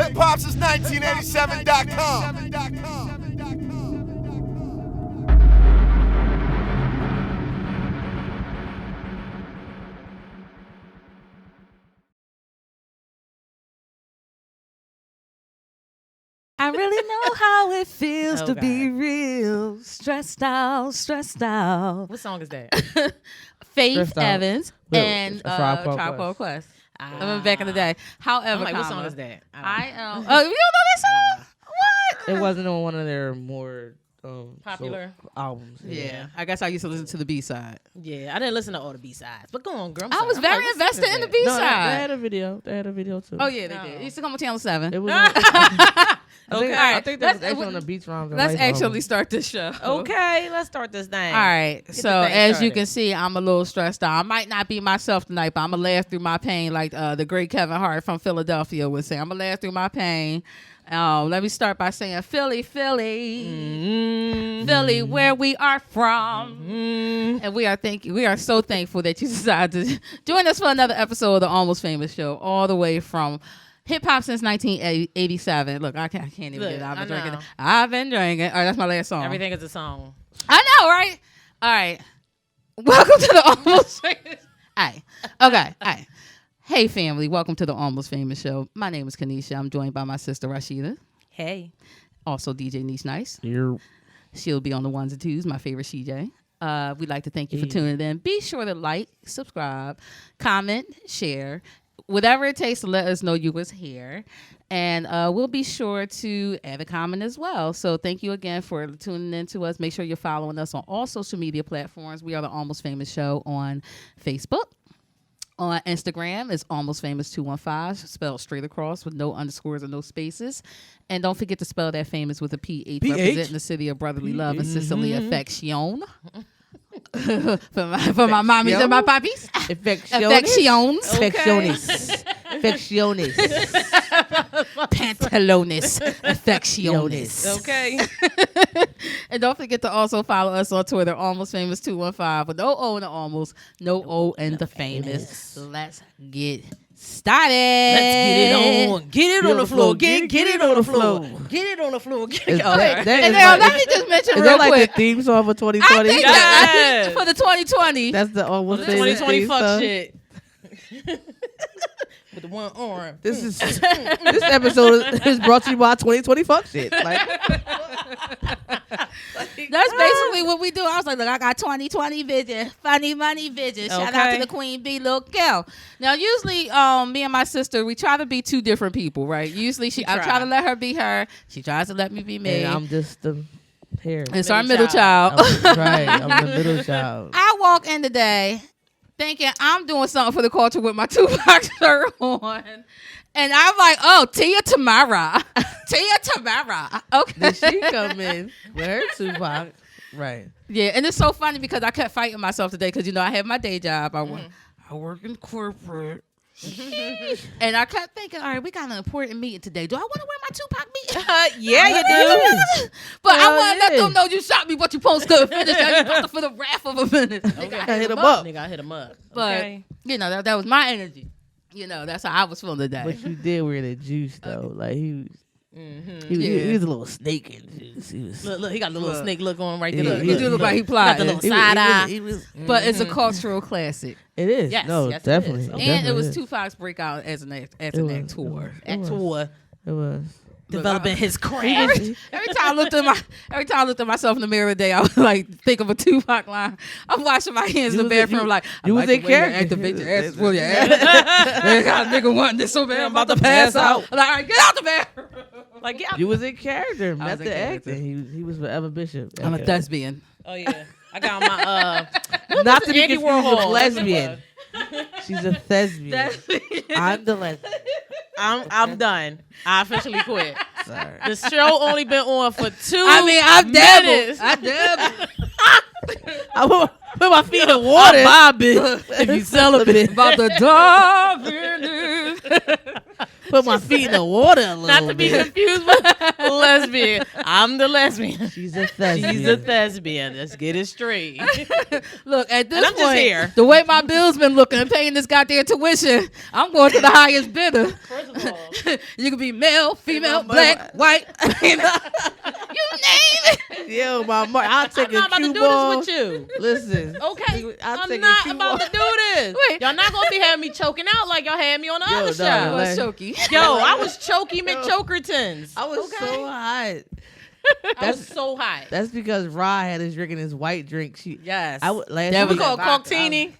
hip-hop since 1987.com. I really know how it feels to God. be real. Stressed out. What song is that? Faith Stressed Out. Evans Wait, and Tribe Called Tribe Quest. Called Quest. I remember back in the day. However, I'm like, what comma, song is that? I am. Oh, you don't know that song? What? It wasn't on one of their more Popular albums. Yeah, I guess I used to listen to the B side. Yeah, I didn't listen to all the B-sides. But go on, girl. I was very invested in the B No, they side. had a video. They had a video too. Oh yeah, they did. It used to come on Channel 7. It was. I Okay. think that was actually on the Beach Rhymes. and Let's Life actually album. start this show. Okay, let's start this thing. All right. Get So the thing as you started. can see, I'm a little stressed out. I might not be myself tonight, but I'm gonna laugh through my pain, like the great Kevin Hart from Philadelphia would say. I'm gonna laugh through my pain. Let me start by saying, Philly, Philly, where we are from, and we are so thankful that you decided to join us for another episode of the Almost Phamous Show, all the way from hip hop since 1987. Look, I can't even Look, get it. I know. I've been drinking. All right, that's my last song. Everything is a song. I know, right? All right. Welcome to the Almost Famous. All right. Okay. All right. Hey, family. Welcome to the Almost Famous Show. My name is Khanisha. I'm joined by my sister, Rasheta. Hey. Also, DJ Nish. You're She'll be on the ones and twos, my favorite CJ. We'd like to thank you for tuning in. Be sure to like, subscribe, comment, share, whatever it takes to let us know you was here. And we'll be sure to add a comment as well. So thank you again for tuning in to us. Make sure you're following us on all social media platforms. We are the Almost Famous Show on Facebook. On Instagram, it's Almost Famous 215, spelled straight across with no underscores or no spaces. And don't forget to spell that famous with a PH, representing the city of brotherly love and sisterly affection. for my mommies and my poppies. Affections. Affectiones. Pantalones. Affectiones. Okay. And don't forget to also follow us on Twitter, Almost Famous 215, with no O in the almost, no O in the famous. Let's get started. Let's get it on. Get it on the floor. Get it on the floor. floor. Get it on the floor. Get Is it that- on that And is now, like- let me just mention Is real that like quick. the theme song for I 2020? think, I think for the 2020. That's the almost the famous 2020 theme fuck song. shit. With the one arm. This is this episode is brought to you by 2020 fuck shit. Like, That's basically what we do. I was like, look, I got 2020 vision, funny money vision. Shout out to Okay. the Queen Bee, little girl. Now, usually, me and my sister, we try to be two different people, right? Usually, I try to let her be her. She tries to let me be me. and I'm just the hair. It's our middle middle child. Right, I'm the middle child. I walk in today thinking I'm doing something for the culture with my Tupac shirt on. And I'm like, oh, Tia Tamara. Tia Tamara. Okay. Did she come in with her Tupac? Right. Yeah, and it's so funny because I kept fighting myself today because, I have my day job. I work in corporate. And I kept thinking, all right, we got an important meeting today. Do I want to wear my Tupac meeting? Yeah, you do. But I Hell want to let yeah. them know you shot me, but you supposed to finish. Now you supposed to for the wrath of a minute. Okay. I hit him up. Nigga, I hit him up. But, Okay. that was my energy. That's how I was feeling today. But you did wear the juice though. Like he Yeah. was a little snake in juice. He was. Look, he got the little Look. snake look on right there. Yeah, Look, he do look like he got plotted. the little he was- side eye. he was- But it's a cultural classic. It is. Yes, no, yes, it definitely. is. And definitely it was is. Tupac's breakout as an It actor. was. Actor It was. developing his craft. Every time I looked at myself in the mirror today, I was like, think of a Tupac line. I'm washing my hands in the You was- bathroom, you- like, you was in character. Activate your ass, pull your ass. Man, got a nigga wanting this so bad, I'm about to pass out. I'm like, all right, get out the bathroom. Like, yeah. You was in character. was in Method character. acting. He was forever Bishop. I'm a Okay. thespian. Oh yeah. I got my Not to be Andy confused with Warhol. lesbian. She's a thespian. I'm the lesbian. I'm done. I officially quit. Sorry. The show only been on for 2 I've minutes. I dabbled. I put my feet in water. Bob it if you celibate. About the dive in it. Put my feet in the water a little Not to be confused with lesbian. I'm the lesbian. She's a thespian. She's a thespian. Let's get it straight. Look, at this And I'm point, just here. the way my bills been looking and paying this goddamn tuition, I'm going to the highest bidder. First of all, You can be male, female, my black, white. You name it. Yo, I'll take I'm not a about to cue do ball. this with you. Listen. Okay, I'll I'm take a not cue about ball. to do this. Wait. Y'all not gonna be having me choking out like y'all had me on the other no, show. What's choky? Yo, I was choky McChokertons. I was so hot. I was so hot. That's because Ra had us drinking his white drink. Yes. I would last That we week- call it Cockteeny.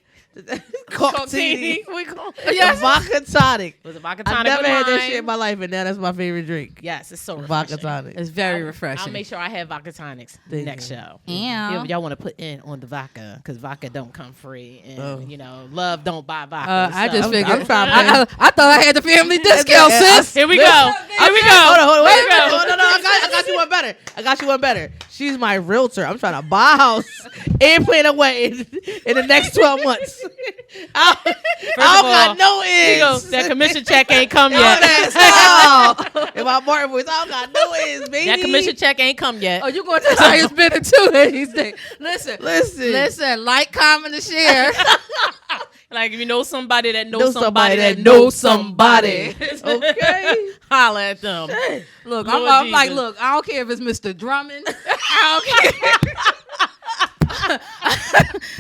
Cockteeny. We call it. Yes. Vodka tonic. It was a vodka I tonic never with had that lime. shit in my life, and now that's my favorite drink. Yes, it's so Vodka refreshing. tonic. It's very I'll refreshing. make sure I have vodka tonics Thank next you. show. Yeah. If y'all want to put in on the vodka, because vodka don't come free, and Oh. love don't buy vodka. I so- just figured. I'm trying to I thought I had the family discount, sis. Here we go. Here we go. Hold on, wait a Here we minute. go. No, I got you one better. I got you one better. She's my realtor. I'm trying to buy a house and plan a wedding in the next 12 months. I First don't of all, got no here you go. ends. That commission check ain't come Yo, yet. that's all. In my Martin voice, I don't got no ends, baby. That commission check ain't come yet. Oh, you going to the highest bidder too? These days. Listen, Listen. like, comment, and share. Like if you know somebody that knows Know somebody somebody that that knows somebody. Okay. Holla at them. Look, Lord I'm like, Jesus. look, I don't care if it's Mr. Drummond. I don't care.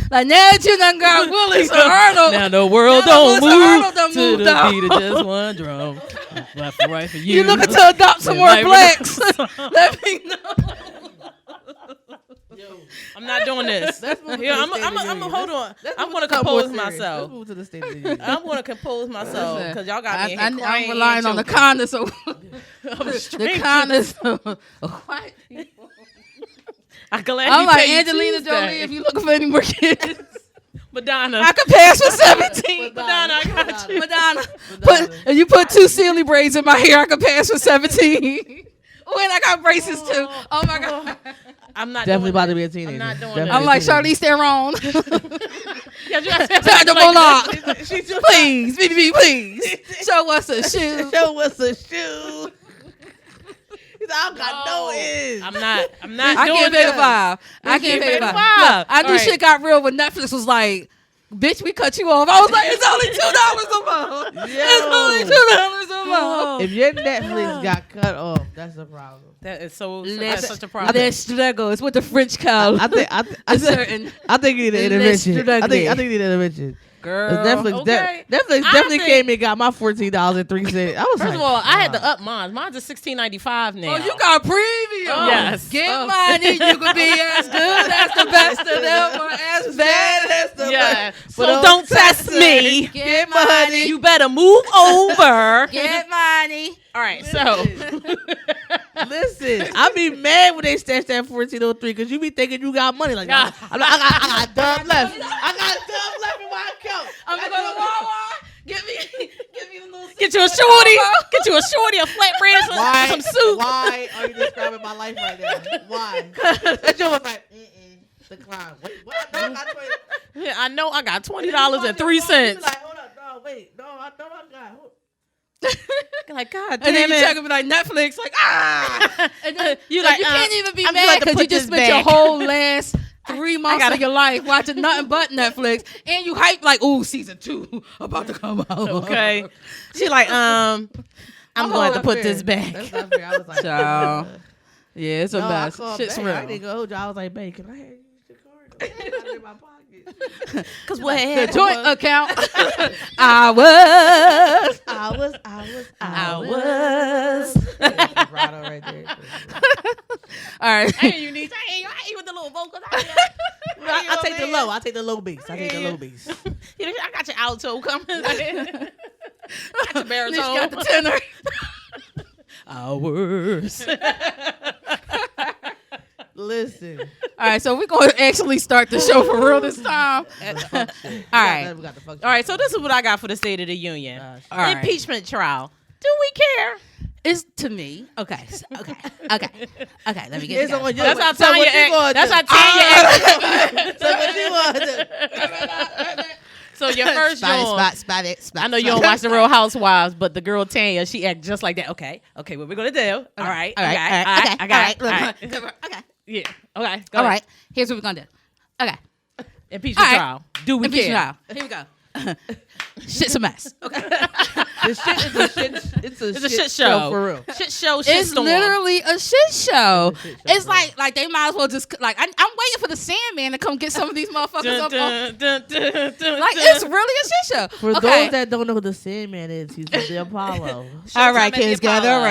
Like now that you done got Willie Arnold. Now the world Now don't Willie move Arnold done to moved the out. beat of just one drum. Left and right for you. You looking to adopt some more Right, blacks? Let me know. I'm not doing this. Let's move to Here, the I'm State of the hold Union. on. Let's I'm move gonna to something more compose serious. myself. Let's move to the State of the Union. I'm gonna compose myself Listen, because y'all got me in here I'm crying. relying on the kindness of the strangers. kindness of white people. I'm glad I'm you like paid Angelina Tuesday. Jolie. If you looking for any more kids, Madonna. I could pass for 17. Madonna, I got you. Madonna, if you put 2 silly braids in my hair, I could pass for 17. Oh, and I got braces too. Oh my god. I'm not Definitely doing about that. to be a teenager. I'm not doing Definitely that. I'm like a teenager. Charlize Theron. Yeah, you gotta say Sandra something like Bullock. that. Please, BB, please. Show us a shoe. Show us a shoe. He's like, I don't got no ends. I'm not I doing can't pay the that. 5. I can't pay the 5. pay the $5. Look, I knew All right. shit got real when Netflix was like, bitch, we cut you off. I was like, it's only $2 a month. It's only $2 a month. If your Netflix got cut off, that's a problem. That is so Let's- that's such a problem. There's struggle. It's with the French cow. I think A certain I think you need an Let's intervention. struggle. I think you need an intervention. girl. Netflix, Okay. Netflix I definitely think- came and got my $14.03. I was First like, of all, I had to wow. up mine. Mine's a $16.95 now. Oh, you got preview. Yes. Get Oh. money. You can be as good as the best of them or as bad as the Yeah. best. So don't test me. Get money. You better move over. Get money. All right, so Listen, I be mad when they stash that 1403 because you be thinking you got money. Like, I got dumb left. I got dumb left in my account. I'm gonna go to Wawa. Give me a little. get you a shorty, get you a shorty, a flatbread, Why? some soup. Why are you describing my life right now? Why? That joke was like, decline. Wait, what? No, I got 20. Yeah, I know I got $20.03. You be like, hold up, no, wait, no, I know I got. Like, God And damn then you it. check and be like Netflix, like and then You like like, you can't even be I'm mad glad to because put you just this spent your back. whole last 3 months gotta- of your life watching nothing but Netflix, and you hype like, ooh, season 2 about to come out. Okay. She like, I'm going to put this back. That's not fair. I was like, Child. Yeah, it's a no, I mess. called Shit's back. real. I didn't go hold you. I was like, babe, can I have your card? I got it in my pocket. Because what The happened joint was- account. I was. Vibrato right there. All right. I hear you, Nish. I hear you with the little vocals. I take the low. I take the low bass. I got your alto coming. Got your baritone. Nish got the tenor. Hours. Listen. All right, so we're going to actually start the show for real this time. All right. We got the fuck All right, so this is what I got for the State of the Union. All right. Impeachment trial. Do we care? It's to me. Okay. Okay. Let me get It's it. on you. That's how So what Tanya you gonna That's do? how Tanya So what you want to do? So your first joint. spot. I know you don't watch the Real Housewives, but the girl Tanya, she act just like that. Okay, what we're gonna do? All right, I got it. Okay. Yeah. Okay. Go All ahead. right. Here's what we're gonna do. Okay. Impeachment All right. trial. Do we Impeachment care? trial. Here we go. Shit's a mess. Okay. This shit is a shit. It's It's a shit show for real. Shit show. Shit It's storm. literally a shit show. It's a shit show, It's bro. like they might as well just like I'm waiting for the Sandman to come get some of these motherfuckers Dun, up. dun, dun, dun, dun, Like dun. it's really a shit show. For okay. those that don't know who the Sandman is, he's the Apollo. All right, Showtime at the kids, gather Apollo.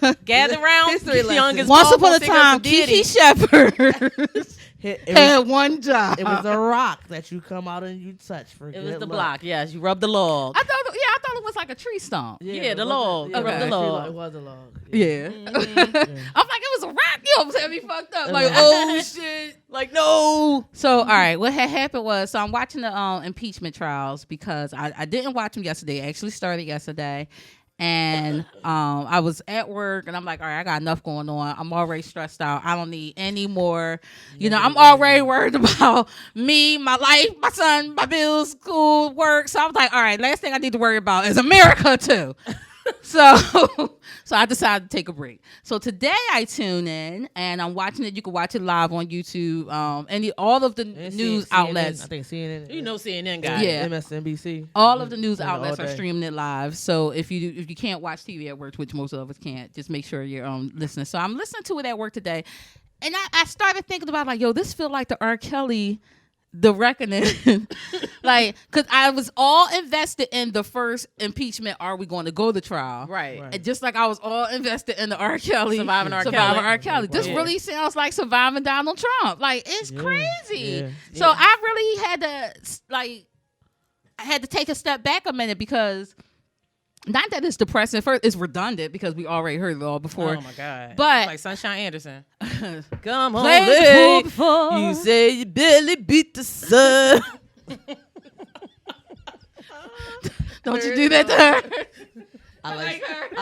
around. Gather around. History lesson. Youngest Once Paul upon a Figures time, and Diddy. Kiki Shepherd It had one job. was a rock that you come out and you touch for It good was the luck. block. Yes, you rub the log. I thought it was like a tree stump. Yeah, the it log. wasn't- Okay. Rub the log. It was a log. Yeah. I'm like, it was a rock. You almost had me fucked up. Like, Yeah. oh shit. Like, no. So, all right, what had happened was, so I'm watching the impeachment trials because I didn't watch them yesterday. I actually started yesterday. And I was at work, and I'm like, all right, I got enough going on. I'm already stressed out. I don't need any more. You know, I'm already worried about me, my life, my son, my bills, school, work. So I was like, all right, last thing I need to worry about is America too. So I decided to take a break. So today I tune in and I'm watching it. You can watch it live on YouTube. All of the news outlets. I think CNN. You know CNN guy. Yeah. MSNBC. All of the news Yeah, all outlets are day. streaming it live. So if you can't watch TV at work, which most of us can't, just make sure you're listening. So I'm listening to it at work today, and I started thinking about like, yo, this feel like the R. Kelly, the reckoning, like, because I was all invested in the first impeachment. Are we going to go to trial? Right. And just like I was all invested in the R. Kelly, Surviving R. Kelly. R. Kelly. This Yeah. really sounds like surviving Donald Trump. Like it's Yeah, crazy. yeah, So yeah. I really had to I had to take a step back a minute because not that it's depressing. First, it's redundant because we already heard it all before. Oh my God. But- like Sunshine Anderson. Come on, Play late. it before. You say you barely beat the sun. Don't you do that to her? I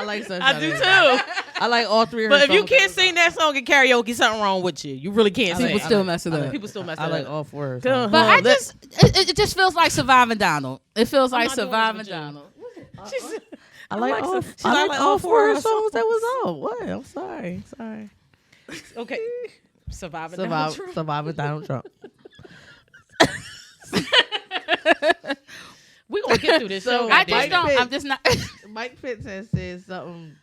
like Sunshine. I do Anderson. too. I like all three of her But if you songs. can't sing that song in karaoke, something wrong with you. You really can't sing. People still mess it up. People still mess I it like up. all four of her Come songs. But I on, just, it just feels like surviving Donald. It feels like not doing this surviving with you. Donald. I like all. she's I like like all all four four of of her her songs that was on. What? I'm sorry. Okay. Surviving Donald Trump. Surviving Donald Trump. We gonna get through this. So, show, I goddamn just it. don't. Pitt. I'm just not. Mike Pence has said something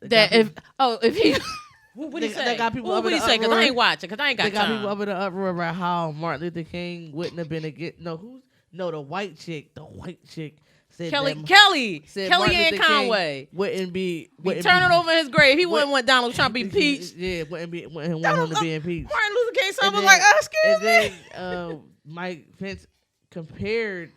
that if he. What did he They- say? they got people What up would in he the say? Because I uproar. ain't watching. Because I ain't got they got time. people up in the uproar about how Martin Luther King wouldn't have been the white chick said Kelly that Kellyanne Martin Luther King Conway. wouldn't be Turn it over in his grave. He What- wouldn't want Donald Trump impeached. Yeah, wouldn't want him to be impeached. Martin Luther King son And was then- like, excuse and me. then Mike Pence compared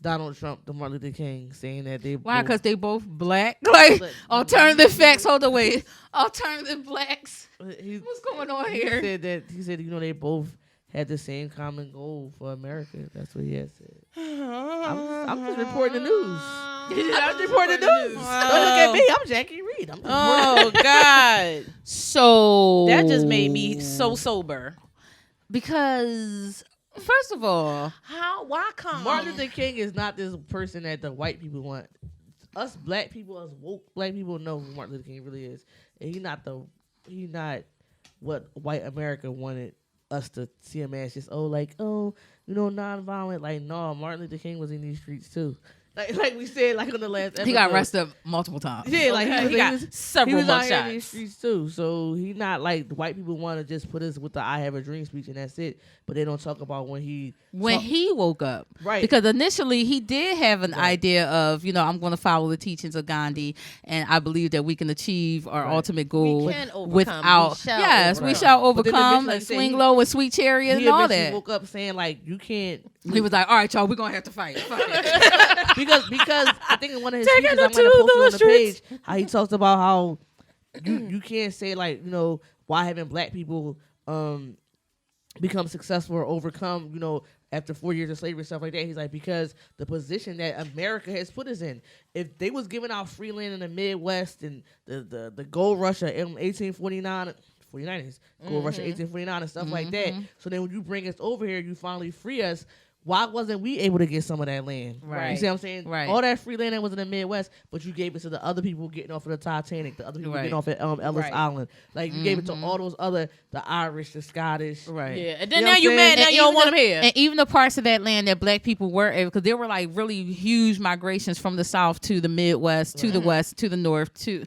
Donald Trump to Martin Luther King, saying that they Why? both- Because they both black. Like But- alternative facts. Hold on, wait. Alternative blacks. he, What's going on he here? said they both had the same common goal for America. That's what he had said. I'm just reporting the news. I'm just reporting the news. Don't look at me. I'm Jackie Reed. I'm just Oh God, So that just made me so sober. because first of all, How? Why come? Martin Luther King is not this person that the white people want. Us black people, us woke black people know who Martin Luther King really is. And he not what white America wanted us to see him as, just nonviolent. Like, no, Martin Luther King was in these streets too. Like we said, like on the last episode. he got arrested multiple times. Yeah, like Okay, he he got was several out here in these mugshots. streets too. So he not like the white people want to just put us with the "I have a dream" speech and that's it. But they don't talk about when he woke up. Right. Because initially he did have an idea of, I'm going to follow the teachings of Gandhi and I believe that we can achieve our ultimate goal We can overcome. without. We shall yes, we overcome. shall But then overcome eventually and he said swing he- low and sweet chariot he and all eventually that. woke up saying like you can't He was like, all right, y'all, we're going to have to fight. Fuck it. because I think in one of his Taking speeches I it might have to posted the on the streets. page how he talks about how you can't say like why haven't black people become successful or overcome after 4 years of slavery and stuff like that. He's like, because the position that America has put us in, if they was giving out free land in the Midwest and the gold rush of 1849 49ers, gold rush of 1849 and stuff like that. So then when you bring us over here, you finally free us. why wasn't we able to get some of that land? Right. You see what I'm saying? Right. All that free land that was in the Midwest, but you gave it to the other people getting off of the Titanic, the other people getting off at Ellis Island. Like you gave it to all those other, the Irish, the Scottish. Right. Yeah. And then You know now what you I'm mad saying? now And you don't even want them here. And even the parts of that land that black people were able, because there were like really huge migrations from the South to the Midwest, to the West, to the North, to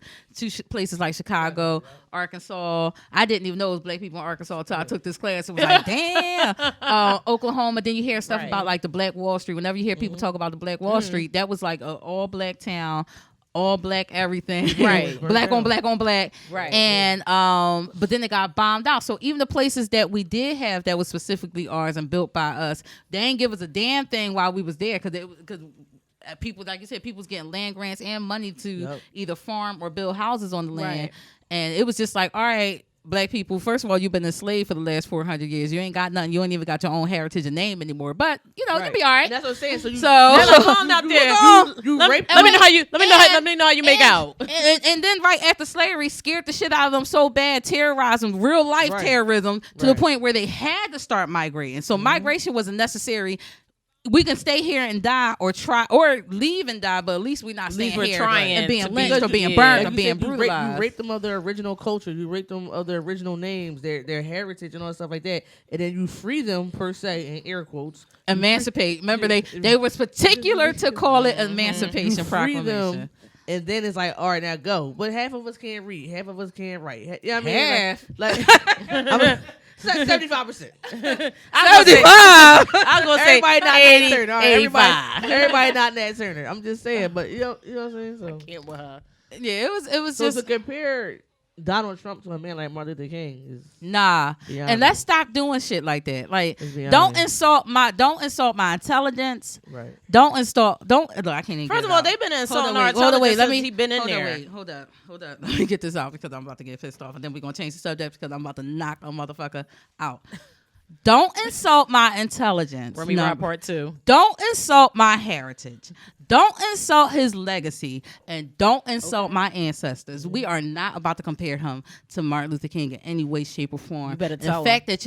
places like Chicago, Arkansas. I didn't even know it was black people in Arkansas until I took this class. It was like, damn. Oklahoma. Then you hear stuff about like the Black Wall Street. Whenever you hear people talk about the Black Wall Street, that was like an all black town. All black everything, Right. black on black on black, Right. And but then it got bombed out. So even the places that we did have that was specifically ours and built by us, they ain't give us a damn thing while we was there because people, like you said, people was getting land grants and money to either farm or build houses on the land, Right. and it was just like, all right. Black people, first of all, you've been enslaved for the last 400 years. You ain't got nothing. You ain't even got your own heritage and name anymore. But you know, you'll be all right. And that's what I'm saying. So Calm out there. Let me know how you make out. And then right after slavery, scared the shit out of them so bad, terrorized them, real life terrorism to the point where they had to start migrating. So migration wasn't necessary. We can stay here and die, or try, or leave and die, but at least we're not staying here trying and being to lynched be- or being yeah. burned or Like you being said, brutalized. You rape them of their original culture. You rape them of their original names, their heritage, and all that stuff like that. And then you free them, per se, in air quotes. Emancipate. Remember, they was particular to call it Emancipation Free Proclamation. them, and then it's like, all right, now go. But half of us can't read. Half of us can't write. You know what I mean? Half? Like 75%. I was gonna say Everybody not 80, Nat Turner. All right, 85. everybody not Nat Turner. I'm just saying, but you know what I'm saying? So, Can't with her. Yeah, it was so just to compare Donald Trump to a man like Martin Luther King is nah. be And honest. let's stop doing shit like that. Like, Let's be don't honest. insult my intelligence. right. Don't look, I can't even First get of it all, out. they've been insulting our Hold on, intelligence wait. Let since me. he been in hold there. On, hold up. Let me get this out because I'm about to get pissed off, and then we're gonna change the subject because I'm about to knock a motherfucker out. Don't insult my intelligence. Remy No. Rock Part 2. Don't insult my heritage. Don't insult his legacy, and don't insult my ancestors. We are not about to compare him to Martin Luther King in any way, shape, or form. You better tell the fact that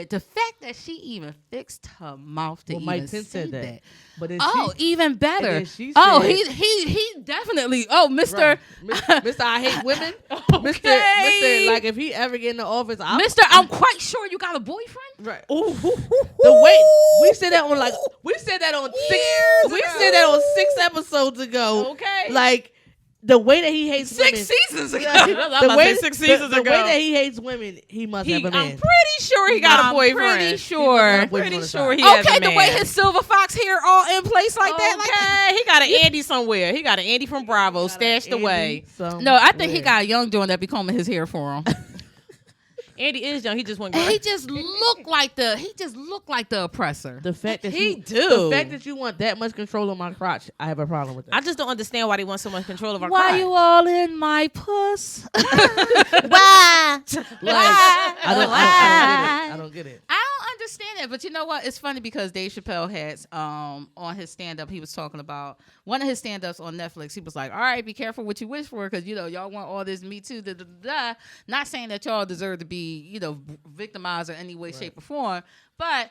the fact that she even fixed her mouth to Well, even Mike Pence say said that. that. But then Even better. and then she Oh, said- he definitely. Oh, Mr. Right. Mr. I hate women. Mr. Like if he ever get in the office, Mr. I'm quite sure you got a boyfriend. Right. The way we said that on six episodes ago. Okay. Like the way that he hates women. 6 seasons ago. I was about to say 6 seasons the ago. way that he hates women, he must have a I'm man. pretty sure he got a boyfriend. Pretty sure. Pretty sure he has Okay, a the man. way his silver fox hair all in place like that. Like that. Okay, he got an Andy somewhere. He got an Andy from Bravo stashed away. No, I think he got a young doing that be combing his hair for him. Andy is young. He just went. And he just looked like the oppressor. The fact that He you, do. The fact that you want that much control on my crotch, I have a problem with that. I just don't understand why they want so much control of our Why crotch. you all in my puss? Why? I don't get it. I don't understand it, but you know what? It's funny because Dave Chappelle had on his stand up, he was talking about one of his stand ups on Netflix. He was like, all right, be careful what you wish for because, y'all want all this Me Too, da, da, da, da. Not saying that y'all deserve to be, victimized in any way, shape, or form, but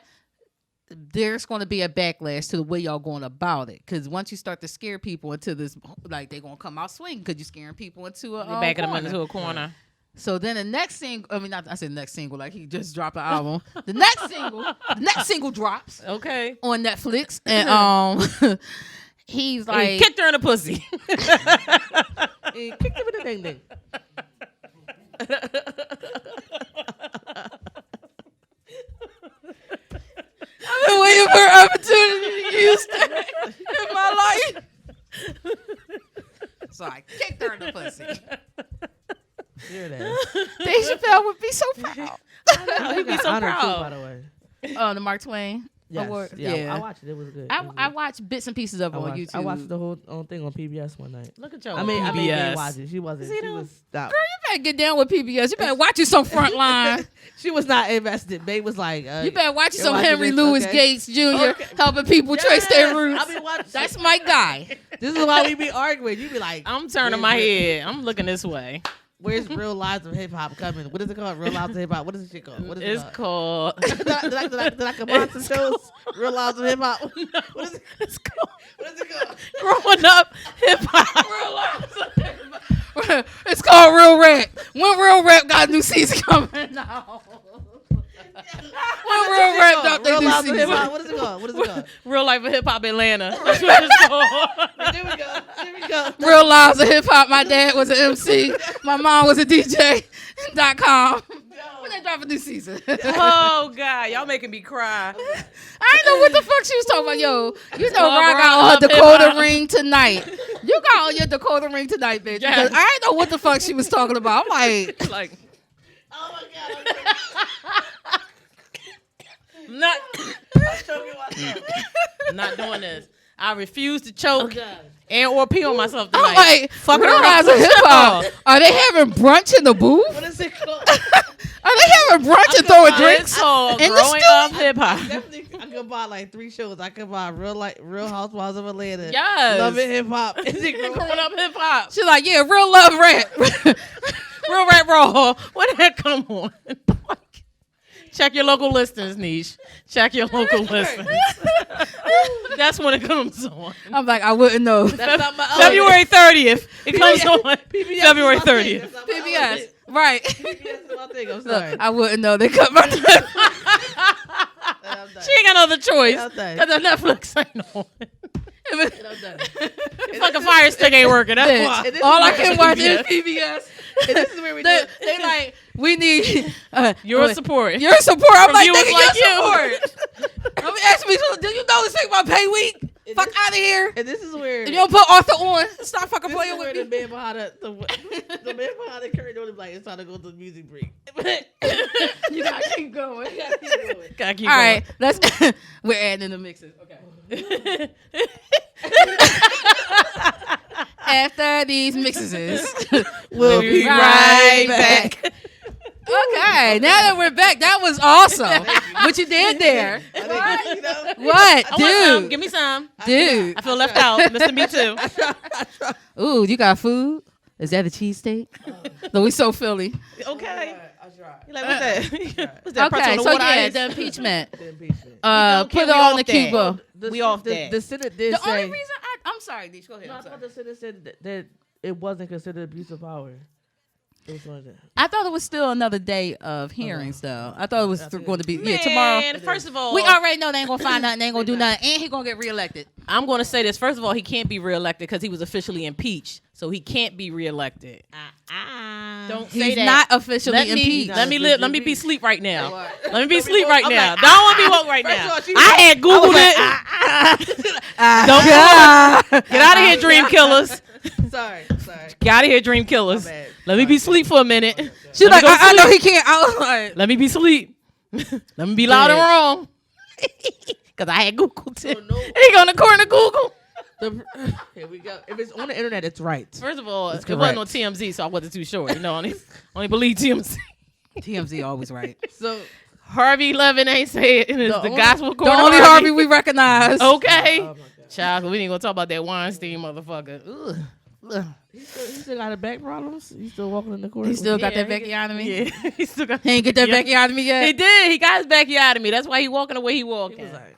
there's going to be a backlash to the way y'all going about it. Because once you start to scare people into this, like, they're going to come out swinging because you're scaring people into a They backing him corner. into a corner. So then the next single, I said next single, like he just dropped an album. The next single drops Okay. on Netflix, and he's He like, kicked her in the pussy. He kicked him in the ding ding. I've been waiting for an opportunity to use that in my life. So I kicked her in the pussy. Hear that? Dave Chappelle would be so proud. He'd be so Honor too, proud. by the way. Oh, the Mark Twain Yes. Award. Yeah, I watched it. It was good. I watched bits and pieces of it on YouTube. I watched the whole thing on PBS one night. Look at your I mean, didn't PBS. watch it. She wasn't. She was stop. You better get down with PBS. You better watch you some Frontline. She was not invested. Babe was like, You better watch you you're some watching Henry this, Louis okay? Gates Jr. Okay. helping people trace their Yes, roots. I be watching. That's my guy. This is why we be arguing. You be like, I'm turning my head. I'm looking this way. Where's Real Lives of Hip Hop coming? What is it called? Real Lives of Hip Hop. What is this shit called? What is It's it called? called. Did I combine some shows? Real Lives of Hip Hop. What is it? It's called What is it called? Growing Up Hip Hop. It's called Real Rap. When Real Rap got a new season coming out. When Real Rap got their Real new Lives of Hip season. Hop. What is it called? What is it called? Real Life of Hip Hop Atlanta. That's what it's called. There we go. There we go. Real Lives of Hip Hop. My dad was an MC. My mom was a DJ.com. When they drop a new season. Oh God, y'all making me cry. I didn't know what the fuck she was talking about. Yo, you know called Rock Rock got on her Up Hip Dakota Hop. ring tonight. You got on your Dakota ring tonight, bitch. Yes. Because I didn't know what the fuck she was talking about. I'm like, Oh my God. I'm not doing this. I refuse to choke and or pee on myself tonight. I'm like, Fucking Real around. Lives of Hip Hop. Are they having brunch in the booth? What is it called? Are they having brunch and throwing drinks? It's called in the Growing studio? Up Hip Hop. Definitely, I could buy like 3 shows. I could buy Real Housewives of Atlanta. Yes. Love It Hip Hop. Is it Growing Up Hip Hop. She's like, yeah, real love rap. Real Rap Raw. When did that come on? Check your local listings, Nish. Check your local listings. That's when it comes on. I'm like, I wouldn't know. That's not my February 30th. It comes on PBS February is my thing. 30th. That's not my PBS. element. Right. PBS is my thing. I'm Look, sorry. I wouldn't know. They cut my I'm done. She ain't got no other choice. I'm done. Because the Netflix ain't on. And I'm done. Fucking Fire Stick ain't working. That's Bitch, why. And this all is I where can we watch do is that. PBS. And this is where we do They, it. they like, we need Your support. Your support. I'm From like, viewers nigga, like your you. support. Let me ask me, do you know this thing about pay week? And Fuck this- out of here. And this is where If you don't put Arthur on, stop fucking this playing is where with the me. man behind the man behind the curtain don't be like, it's time to go to the music break. You gotta keep going. You gotta keep going. Gotta keep All going. right, let's. We're adding in the mixes. Okay. After these mixes, We'll be right back. Okay, now that we're back, that was awesome. What you did there? I think, you know, What, I want some. dude? Give me some. Dude. I feel left out. Mr. Me too. Ooh, you got food? Is that a cheesesteak? No, we so Philly. Okay. I tried. You like, what's that? What's that? pretzel Okay, on the so water yeah, ice? the impeachment. The impeachment. Put it we on off the that. Cuba. We off that. The Senate did The say. only reason I'm sorry, Nish, go ahead. No, I I'm sorry. thought the Senate said that it wasn't considered abuse of power. It was one of that. I thought it was still another day of hearings, though. I thought it was That's it. going to be Man, tomorrow. first of all, We already know they ain't gonna find nothing, they ain't gonna do nothing, and he gonna get reelected. I'm going to say this. First of all, he can't be reelected because he was officially impeached, so he can't be reelected. Don't say He's that. not officially Let me impeached. let me Not live. Let me officially be sleep right now. What? Let me be sleep right I'm now. like, Don't want to be woke right First now. of all, she I had Googled it. Don't get out of here, dream killers. Sorry. Get out of here, dream killers. My bad. Let me be sleep for a minute. She's Let like, me go I know sleep. he can't. I was like, Let me be sleep. Let me be loud and wrong. Because I had Googled it. So no- He going according to Google. Here we go. If it's on the internet, it's right. First of all, That's it wasn't on correct. TMZ, so I wasn't too sure. You know, only believe TMZ. TMZ always right. So Harvey Levin ain't say it in the only- gospel The court. only Harvey we recognize. Okay. oh my God. Child, we ain't gonna talk about that Weinstein motherfucker. Ugh. He still got a back problems. He's still walking in the court. He still got Yeah, that Becchiotomy. Yeah, he still got. He ain't get that Yeah. Becchiotomy yet. He did. He got his backyardomy. That's why he walking the way he walking. He was like,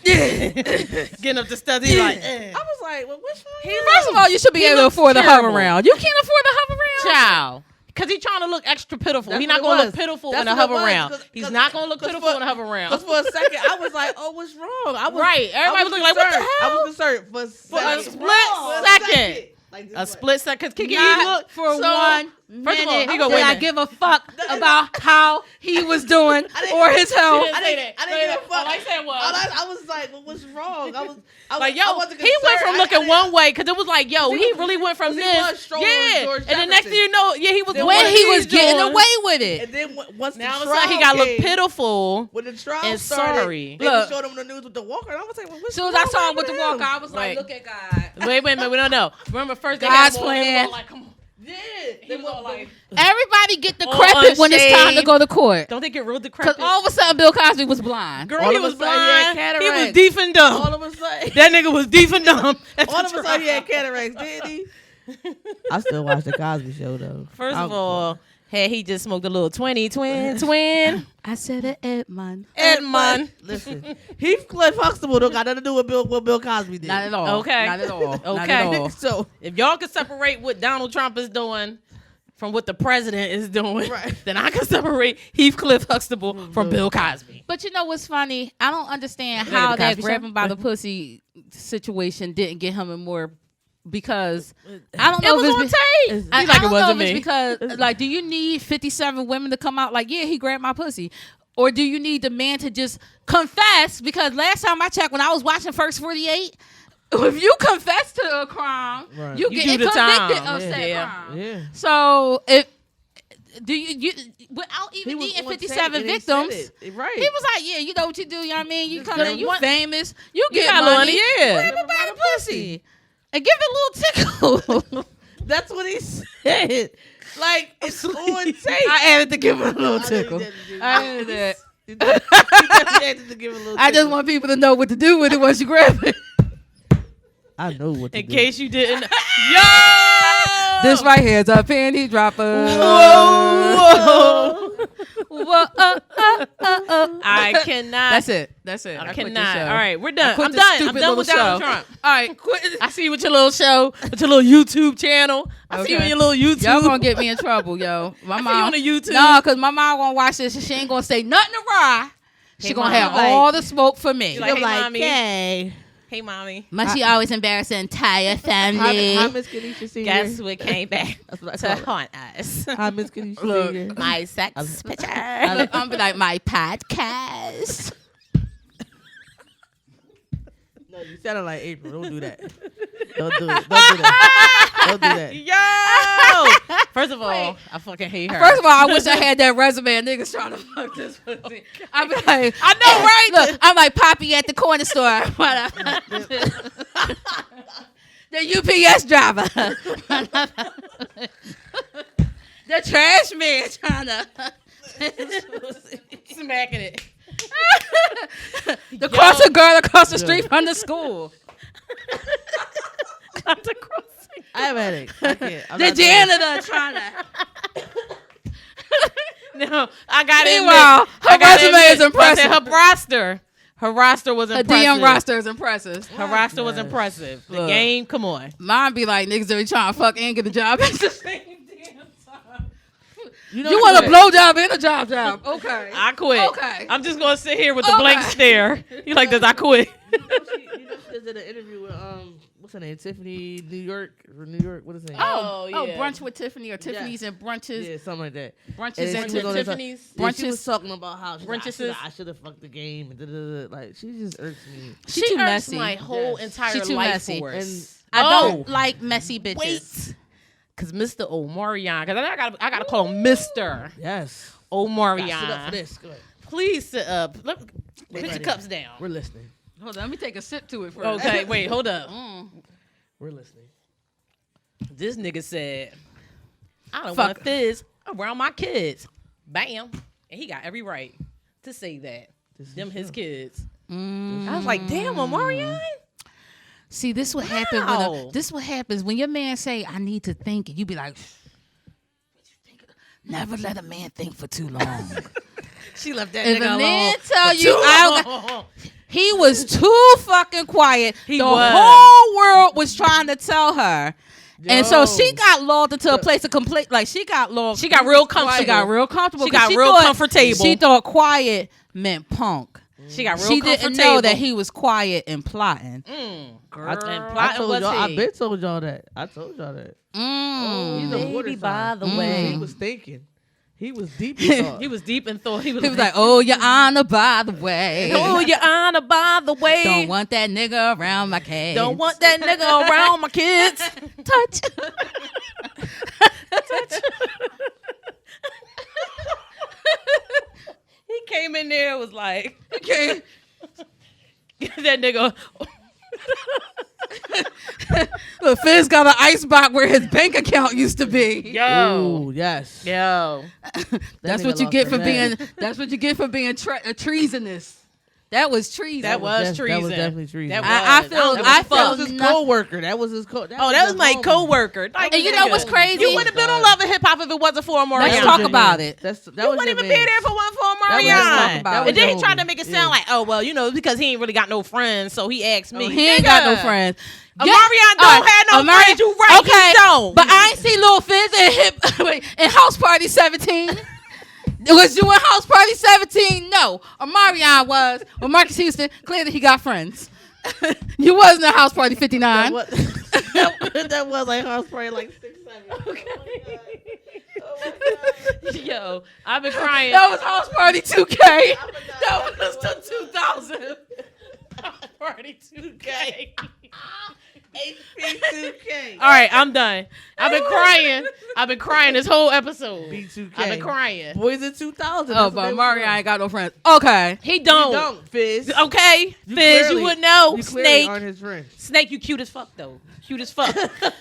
Getting up the steps. He like, I was like, well, what's wrong? First of all, you should be He able to looks afford the hover terrible. round. You can't afford the hover round. child. Because he's trying to look extra pitiful. That's He's what not it going to was. look pitiful That's in a what it hover was, round. 'cause- He's 'cause- not going to look 'cause pitiful for- in a hover round. Because for a second, I was like, oh, what's wrong? I was Right. Everybody was looking like, what the concerned. hell? I was concerned for a seconds. split second. Like this A way. split second. Kiki, he Not look for so, one First of all, minute he go, did wait a I minute. give a fuck about how he was doing or his health. She didn't say that. I didn't give a fuck. All I said was, I was like, well, what's wrong? I was like, I yo, wasn't he went concerned. from looking one way because it was like, yo, He he was- really went from he this. was strolling Yeah. George And the next Jefferson. thing you know, yeah, he was Then doing When what he was was getting doing. away with it. And then once Now the it's trial like he got to look came, pitiful. when the trial and started, sorry. they Look. showed him the news with the walker, and I was like, well, As what's soon as I wrong saw him with the him? walker, I was Right. like, look at God. Wait a minute, we don't know. Remember first they God's had him on, plan. like, come on. Yeah, He was like, Everybody get All decrepit when it's time to unshaved. go to court. don't they get real decrepit? Because all of a sudden, Bill Cosby was blind. Girl, All he of a was sudden he had blind. He was cataracts. deep and dumb. all of a sudden, That nigga was deep and dumb. all of a sudden he had cataracts, didn't he? I still watch the Cosby Show though. First of all, had he just smoked a little twin. I said it, Edmund. Edmund. Listen, Heathcliff Huxtable don't got nothing to do with what Bill Cosby did. Not at all. Okay. Not at all. Not Okay. at all. So If y'all could separate what Donald Trump is doing from what the president is doing, Right. then I can separate Heathcliff Huxtable from Bill Cosby. But you know what's funny? I don't understand It ain't how the that Cosby grab Show. him by the pussy situation didn't get him in more, because I don't It know was if on it's tape. I, He's like, I it don't know wasn't if me. it's because, like, do you need 57 women to come out like, yeah, he grabbed my pussy? Or do you need the man to just confess? Because last time I checked, when I was watching First 48, if you confess to a crime, Right. you You get do the convicted time. of said Yeah. crime. yeah. So if do you without He even was needing on 57 tape and he said victims, it. Right. he was like, yeah, you know what you do, you know what I mean? You come Yeah, in, you what- famous, you You get got money, money, yeah. grab him by the pussy and give it a little tickle. That's what he said. Like it's on tape. I added to give it a little I tickle. did. I added that. He had to give it a little I just tickle. want people to know what to do with it once you grab it. I know what to In do. case you didn't. Yo! This right here is a penny dropper. Whoa! Whoa, I cannot. That's it. That's it. I quit the cannot. show. All right, we're I done. quit I'm this done. I'm stupid done with little Donald show. Trump. All right, quit. I see you with your little show, with your little YouTube channel. I see you Okay. with your little YouTube. Y'all gonna get me in trouble, yo. My I see you mom on the YouTube. No, cause my mom gonna watch this and she ain't gonna say nothing awry. She Hey, gonna Mom. have Like- all the smoke for me. She like, hey, mommy. hey. Hey, mommy. But she always embarrass the entire family. Hi, Miss Khanisha Senior. Guess what came back That's what I to call it. haunt us? Hi, Miss Khanisha Look. Senior. My sex picture. I'm be like my podcast. No, you sounded like April. Don't do that. Don't do it. Don't do that. Don't do that. Yo! First of all, I fucking hate her. First of all, I wish I had that resume of niggas trying to fuck this pussy. I'd be like, I know, right? Look, I'm like Poppy at the corner store. The UPS driver. The trash man trying to. smacking it. The crossing girl across the street from the school. I have a headache. I can't. I'm The not doing it. janitor trying to. No, I got it. Meanwhile, her resume is impressive. Her roster was Her impressive. DM roster is impressive. Her roster was Yes. impressive. The Look. game, come on. Mine be like niggas that be trying to fuck and get a job at the same damn time. know You what? want a blow job and a job? Okay. I quit. Okay. I'm just gonna sit here with the blank Okay. stare. You like this? I quit. You know she did an interview with what's her name? Tiffany New York. What is her name? Oh, yeah. brunch with Tiffany or Tiffany's and brunches. Yeah, something like that. Brunches And and she was on this- Tiffany's. Yeah, she Brunches. was talking about how she's like, Brunches. I should have fucked the game. And like she just irks me. She She too irks messy. my whole Yes. entire She too life messy. force. And I Oh. don't like messy bitches. Wait. Cause Mr. Omarion, cause I gotta call him Mr. yes, Omarion. sit up for this. Go ahead. Please sit up. Put your ready. cups down. We're listening. Hold on, let me take a sip to it first. Okay, wait, hold up. We're listening. This nigga said, I don't Fuck. want this around my kids. Bam. And he got every right to say that. This is Them his true. kids. I was like, damn, Omarion? See, this what happened Wow. when this what happens when your man say, I need to think, and you be like, never let a man think for too long. She left that If nigga a man alone. tell you, I don't, he was too fucking quiet. He the was. whole world was trying to tell her. And so Yo. she got lulled into a place of complete, like she got lulled. She got real comfortable. She got real comfortable. She 'cause got real thought- comfortable. She thought quiet meant punk. She got real She comfortable. didn't know that he was quiet and plotting. Girl, I plotting told was y'all. I he. been told y'all that. I told y'all that. He's a water Baby, by sign. the way. He was thinking. He was deep in thought. He was deep in thought. He was He was like, "Oh, your honor, by the way. oh, your honor, by the way. Don't want that nigga around my kids. Don't want that nigga around my kids. touch." He came in there and was like, that nigga. Look, Fizz got an ice box where his bank account used to be. Yo. Ooh, yes. Yo. That's nigga what you lost get her for being. man. That's what you get for being treasonous. That was treason. That was treason. That was definitely treason. That I was. feel. That I was feel. That was his nothing- co-worker. That was his Oh, that was my coworker. Like, And you know what's crazy? You would have been on Love and Hip Hop if it wasn't for Marion. Let's talk about it. That You was wouldn't your even be man. there for one for Let's Marion. talk about it. And then he That tried was to make it your sound homie. like, oh well, you know, because he ain't really got no friends, so he asked me. He ain't got no friends. Marion don't have no Omarion- friends. You right? Okay, He don't. but I ain't see Lil Fizz in House Party 17. Was you in House Party 17? No. Omarion was. With Marcus Houston, clearly he got friends. You wasn't in House Party 59. That was like house party like 6, 7. Okay. Oh my God. Yo, I've been crying. That was House Party 2K. That was the 2000. Party 2K. HP2K. All right, I'm done. I've been crying. I've been crying this whole episode. B2K. I've been crying. Boys in 2000. Oh, but Mario ain't got no friends. Okay. He You don't. don't, Fizz. Okay, Fizz, clearly- you would know. You clearly Snake. aren't his friend. Snake, you cute as fuck though. Cute as fuck.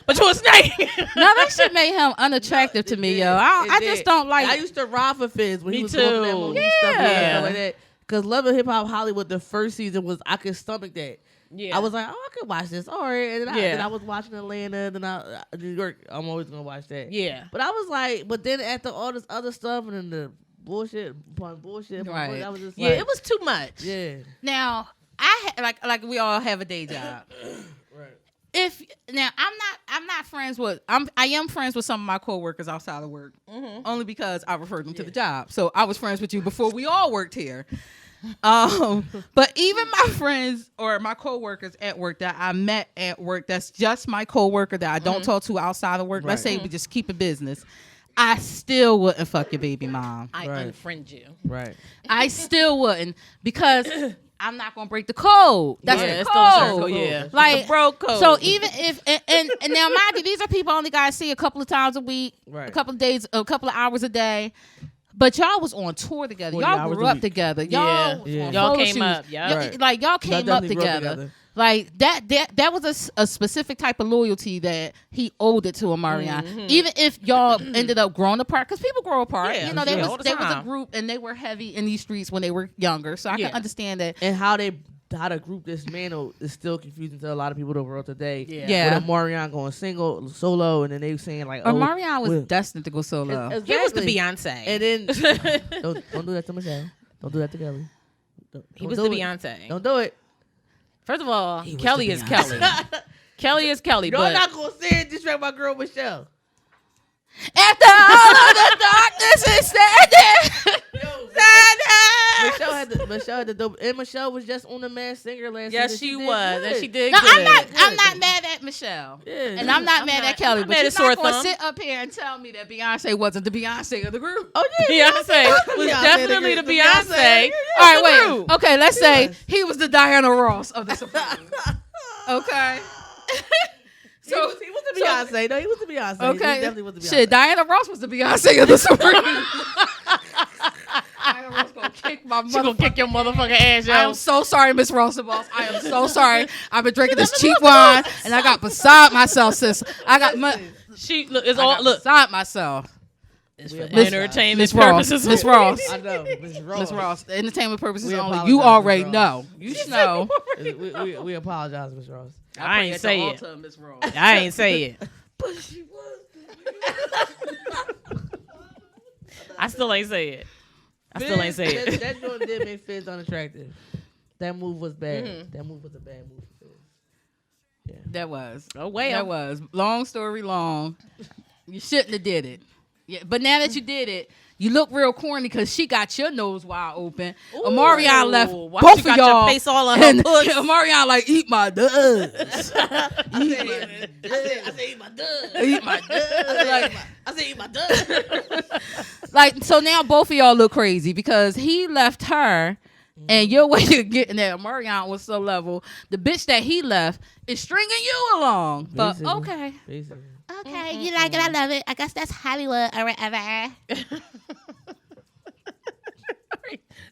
But you a snake. Now that shit made him unattractive to me, yo. I just don't like. I used to ride for Fizz when Me he was going for that too. Monique stuff and Yeah. stuff like that. Because Love and Hip Hop Hollywood, the first season was I could stomach that. Yeah. I was like, oh, I could watch this. All right. And then, Yeah. then I was watching Atlanta. Then New York. I'm always going to watch that. Yeah. But I was like, but then after all this other stuff and then the bullshit, upon bullshit, Right. I was just Yeah, like, it was too much. yeah. Now like we all have a day job. Right. If now I'm not friends with I am friends with some of my coworkers outside of work, only because I referred them to the job. So I was friends with you before we all worked here. But even my friends or my coworkers at work that I met at work, that's just my coworker that I don't talk to outside of work. Let's say we just keep it business. I still wouldn't fuck your baby mom. I Right. unfriend you. Right. I still wouldn't because I'm not gonna break the code. That's Yeah, the it's those code. circle, yeah. Like It's the bro code. So even if and now mind you, these are people I only gotta see a couple of times a week, Right. a couple of days, a couple of hours a day. But y'all was on tour together. 40 Y'all hours grew a up week. together. Yeah. Y'all, was Yeah. on Y'all photo came shoots. up, yeah. Y'all- Right. Like y'all came up definitely grew up together. together. Like that was a specific type of loyalty that he owed it to Omarion. Even if y'all ended up growing apart, because people grow apart. Yeah, You know, they yeah, all was the they was a time. group and they were heavy in these streets when they were younger. So I Yeah. can understand that. And how the group dismantled is still confusing to a lot of people in the world today. Yeah. Yeah. With Omarion going solo, and then they saying like, oh, Omarion was well, destined to go solo. Exactly. He was the Beyonce. And then don't do that to Michelle. Don't do that to Kelly. He was the Beyonce. Don't do it. First of all, was Kelly the is Beyonce. Kelly. Kelly is Kelly, You're but not gonna say it. Distract my girl Michelle. After all of the darkness is sadness. Michelle had the dope, and Michelle was just on the Masked Singer last yes, season. she did was, good. and she did No, good. I'm not mad at Michelle. Yeah, And I'm not mad at Kelly. I'm But mad you're at Sore not going to Thumb. sit up here and tell me that Beyonce wasn't the Beyonce of the group. Oh yeah, Beyonce was Beyonce definitely the the Beyonce. All right, of the wait. group. Okay, let's say he was the Diana Ross of the Supremes. Okay. He was the Beyonce. No, he was the Beyonce. He Okay. definitely was the Beyonce. Shit, Diana Ross was the Beyonce of the Supremes. Diana Ross gonna kick my She gonna motherfucking kick your motherfucking ass, yo. I am so sorry, Miss Rosaboss. I am so sorry. I've been drinking this cheap wine and I got beside myself, sis. I got She look. It's I all got look. beside myself. It's for Miss- entertainment Miss Ross. purposes. Miss Ross. I know, Miss Ross. Miss Ross. Entertainment purposes We only. apologize, You Miss already Ross. know. You should know. We apologize, Miss Ross. I ain't say it. Miss Ross. I ain't say it. But she was. I still ain't say it. I still ain't say it. That joint did make Fizz unattractive. That move was bad. That move was a bad move for Fizz. That was. Oh well. That was. Long story long. You shouldn't have did it. Yeah, but now that you did it, you look real corny because she got your nose wide open. Omarion left why both she of got your y'all. face all on her and puss? Omarion like, eat my duds. I said eat my dud. Eat my duds. Like, I said eat my dud. like, so now both of y'all look crazy because he left her. And your way of getting that Omarion was so level. The bitch that he left is stringing you along. But Basically. okay. Basically. Okay, you like it, I love it. I guess that's Hollywood or whatever.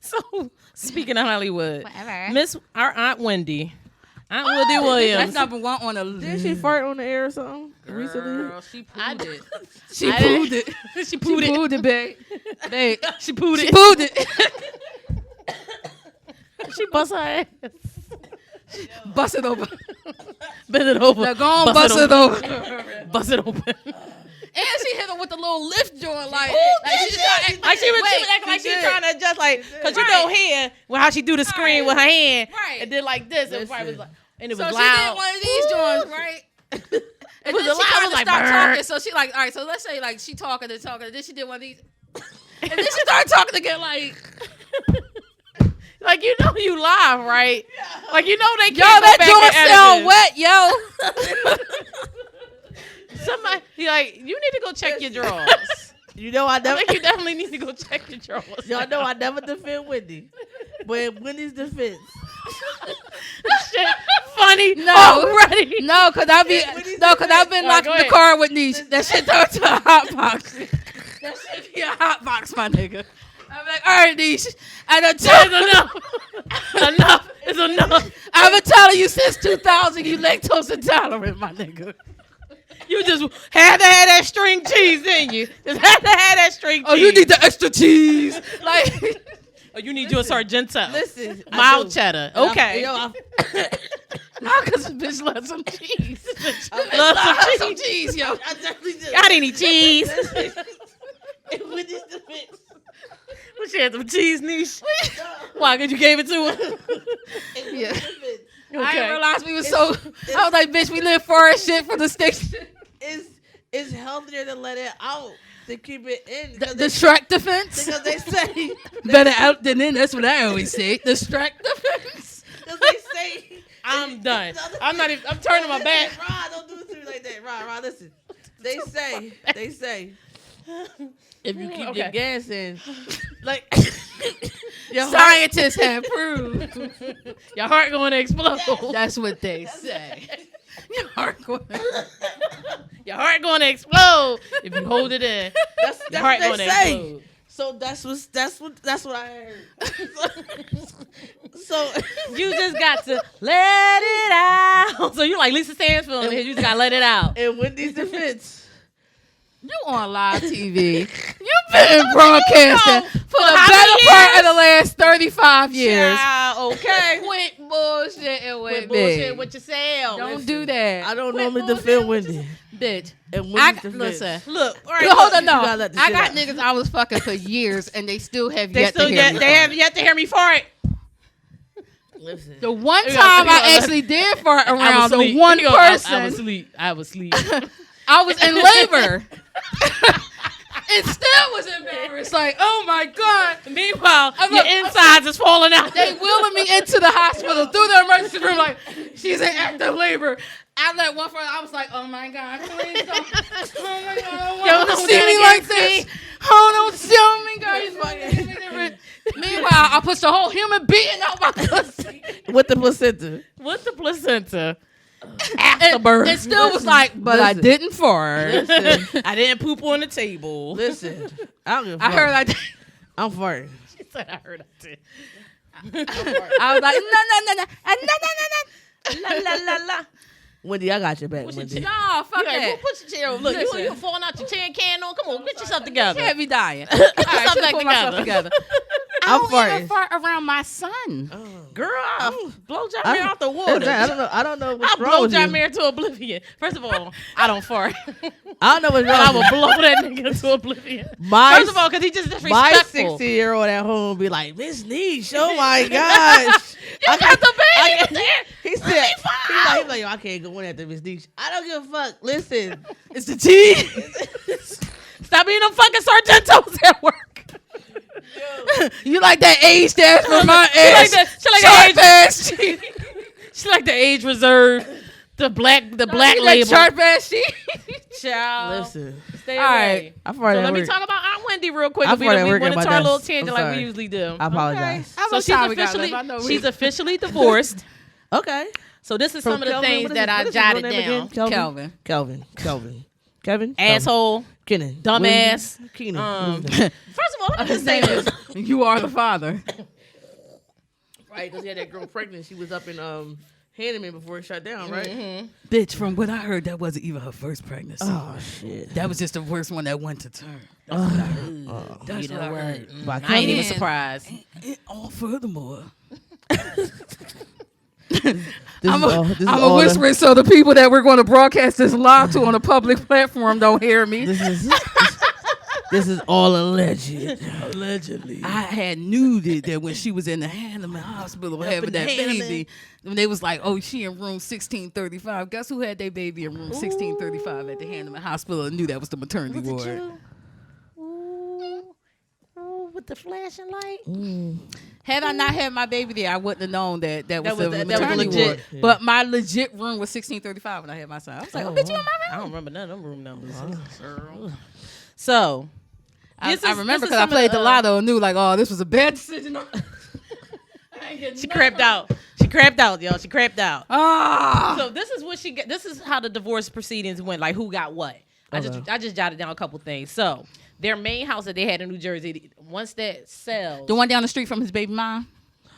So speaking of Hollywood, Whatever. Miss our Aunt Wendy Aunt Wendy Williams. That's number one on the Did she fart on the air or something recently? Girl, she pooed it. She pooed it. She pooed it. Pooed it, babe. Babe. She pooed She it. pooed it. She bust her ass. Bust it open. Bend it over. Now go on, bust it open. Bust it open. And she hit her with the little lift joint, like she was acting like she was trying to adjust, like, because you know here, well, how she do the screen with her hand, and then like this, and probably was like, and it was so loud. she did one of these joints, right? And was then loud, she kind of like, stopped "Brr." talking. So she like, all right, so let's say like she talking and talking, and then she did one of these, and then she started talking again, like. Like, you know you live, right? Like, you know they can't Yo, go that back joint and sound edit wet, yo. it. Somebody, like, you need to go check your drawers. You know I I never. think you definitely need to go check your drawers. Y'all know I never defend Wendy, but in Wendy's defense, Shit, funny No. already. No, cause I've been Alright, locked go in the ahead. car with Nish. That shit turned to a hot box. That shit be a hot box, my nigga. I'm like, all right, Nish. And That's enough. Enough is enough. I've been telling you since 2000 you lactose intolerant, my nigga. You just had to have that string cheese, didn't you? Just had to have that string cheese. Oh, you need the extra cheese. Like, Oh, you need your Sargento. listen, I Mild do. cheddar. And Okay. not because the bitch loves some cheese. Love some Some cheese, yo. I definitely do. Got any cheese? In Wendy's defense, Well, she had some cheese, Niche. Why? Because you gave it to her? in Yeah. Wendy's defense, I didn't realize we was so. I was like, bitch, we live far as shit from the station. it's healthier to let it out than keep it in. Because The Shrek defense. because they say Better out than in. That's what I always say. The Shrek defense. because they say I'm done. I'm not even. I'm turning my back. Rod, don't do it to me like that. Rod, listen. They say if you keep your gas in, like your heart, Scientists have proved. Your heart going to explode. That's what they say. Your heart going. Your heart going to explode if you hold it in. that's Your heart what going they to say. explode. So that's what I heard. so You just got to let it out. So you like Lisa Stansfield in here. You just got to let it out. in Wendy's defense, You on live TV. You've been broadcasting for the how better many part of years? the last 35 years. Child, okay. Quit bullshitting with Quit me. bullshit with yourself. Don't do that. I don't Quit normally bullshit defend with Wendy. Bitch. In Wendy's I, defense. listen. Look, all right. Yo, hold on, you no. gotta let the I shit got out. niggas I was fucking for years, and they still have They yet still to hear me. they have yet to hear me fart. Listen. The one You time gotta- I actually did fart I was around the asleep. one You know, I was person, asleep. I was asleep. I was in labor. It still was embarrassed. Like, oh my God. Meanwhile, I'm your like- insides is falling out. They wheeling me into the hospital through the emergency room like, she's in active labor. I let one friend, I was like, oh my God, please don't. Oh my God, I don't want to Don't see do me it like again, this. Oh, don't show me, God. Meanwhile, I pushed a whole human being out my pussy. With the placenta. With the placenta. And it still was like, but I Listen. didn't fart. Listen. I didn't poop on the table. Listen. I don't give a I fuck. heard I did. I'm farting. She said I heard I did. I was like, no. La la la la. Wendy, I got your back, What's your Wendy. No, fuck You like, that. put your chair over. Look, Listen. you falling out your chair and can on. Come on, get yourself together. Can't be dying. All right, yourself should back put myself together. together. I I'm don't farting. even fart around my son. Girl, I'll blow John I- Mayer out the water. I don't know what's I'll wrong blow with John you. Mayer to oblivion. First of all, I don't fart. I don't know what's I wrong will with you. blow that nigga to oblivion. My, First of all, because he's just my disrespectful. 60-year-old at home be like, Miss Niche, oh my gosh. You got the baby I- up there. He said, he's like, yo, I can't go in after Miss Niche. I don't give a fuck. Listen. It's the cheese. Stop being them fucking Sargentos at work. You like that age stash for my She like ass? the ass cheese. She like the age reserved, the black label. Sharp ass cheese. Child. Listen. Stay All away. right. I farted So at let me work. talk about Aunt Wendy real quick. I We farted at work went at into my our little desk. tangent I'm like sorry. we usually do. I apologize. How So much she's time we got officially left? I know we- she's officially divorced. Okay. So this is From some of the Kelvin, things what is that his- I what is his jotted real name down. again? Kelvin. Kevin. Asshole, Kenan. dumbass. Kenan. First of all, let me just say this. You are the father. Right, because he had that girl pregnant. She was up in Handyman before it shut down, right? Mm-hmm. Bitch, from what I heard, that wasn't even her first pregnancy. Oh shit. That was just the worst one that went to term. That's what I heard. That's You what know I what? heard. I ain't even surprised. And all furthermore, This I'm is all- this is a all the- whispering so the people that we're going to broadcast this live to on a public platform don't hear me. This is all alleged. Allegedly. I had knew that when she was in the Hanneman Hospital having that baby, when they was like, oh, she in room 1635. Guess who had their baby in room 1635 at the Hanneman Hospital and knew that was the maternity ward? With the flashing light. Had I not had my baby there, I wouldn't have known that was the was maternity legit. ward. Yeah. But my legit room was 1635 when I had my son. I was like, oh, bitch, you in my room? I don't remember none of them room numbers. So, I remember because I played the lotto and knew like, oh, this was a bad decision. She crapped out. She crapped out, y'all. She crapped out. Ah. So this is what she get. This is how the divorce proceedings went. Like who got what. I just jotted down a couple things. So their main house that they had in New Jersey, once that sells, The one down the street from his baby mom?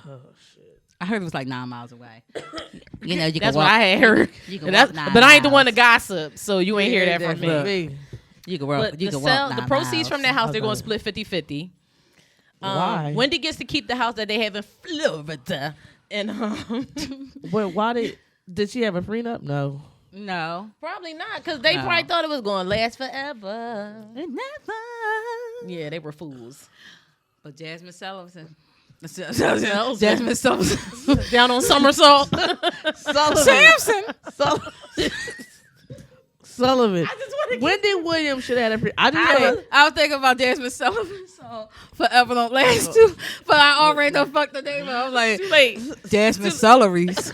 Oh shit. I heard it was like 9 miles away. You know, that's what I had heard. You can And walk that's- 9 but I ain't the miles. one to gossip, so you ain't hear that from me. Me. You can walk. But You the can walk. the 9 proceeds miles. from that house, they're going to Okay. split 50-50. Why? Wendy gets to keep the house that they have in Florida. And But why did she have a prenup? No. No, probably not, because they No. probably thought it was going to last forever. it never. Yeah, they were fools. But Jasmine Sullivan. Sullivan. Jasmine Sullivan. Down on somersault. Samson. Sullivan. I just want to Wendy Williams should have had a prenup. I was thinking about Jasmine Sullivan, so Forever Don't Last too. But I already done fucked the name up. I was like, too late. Jasmine Celeries.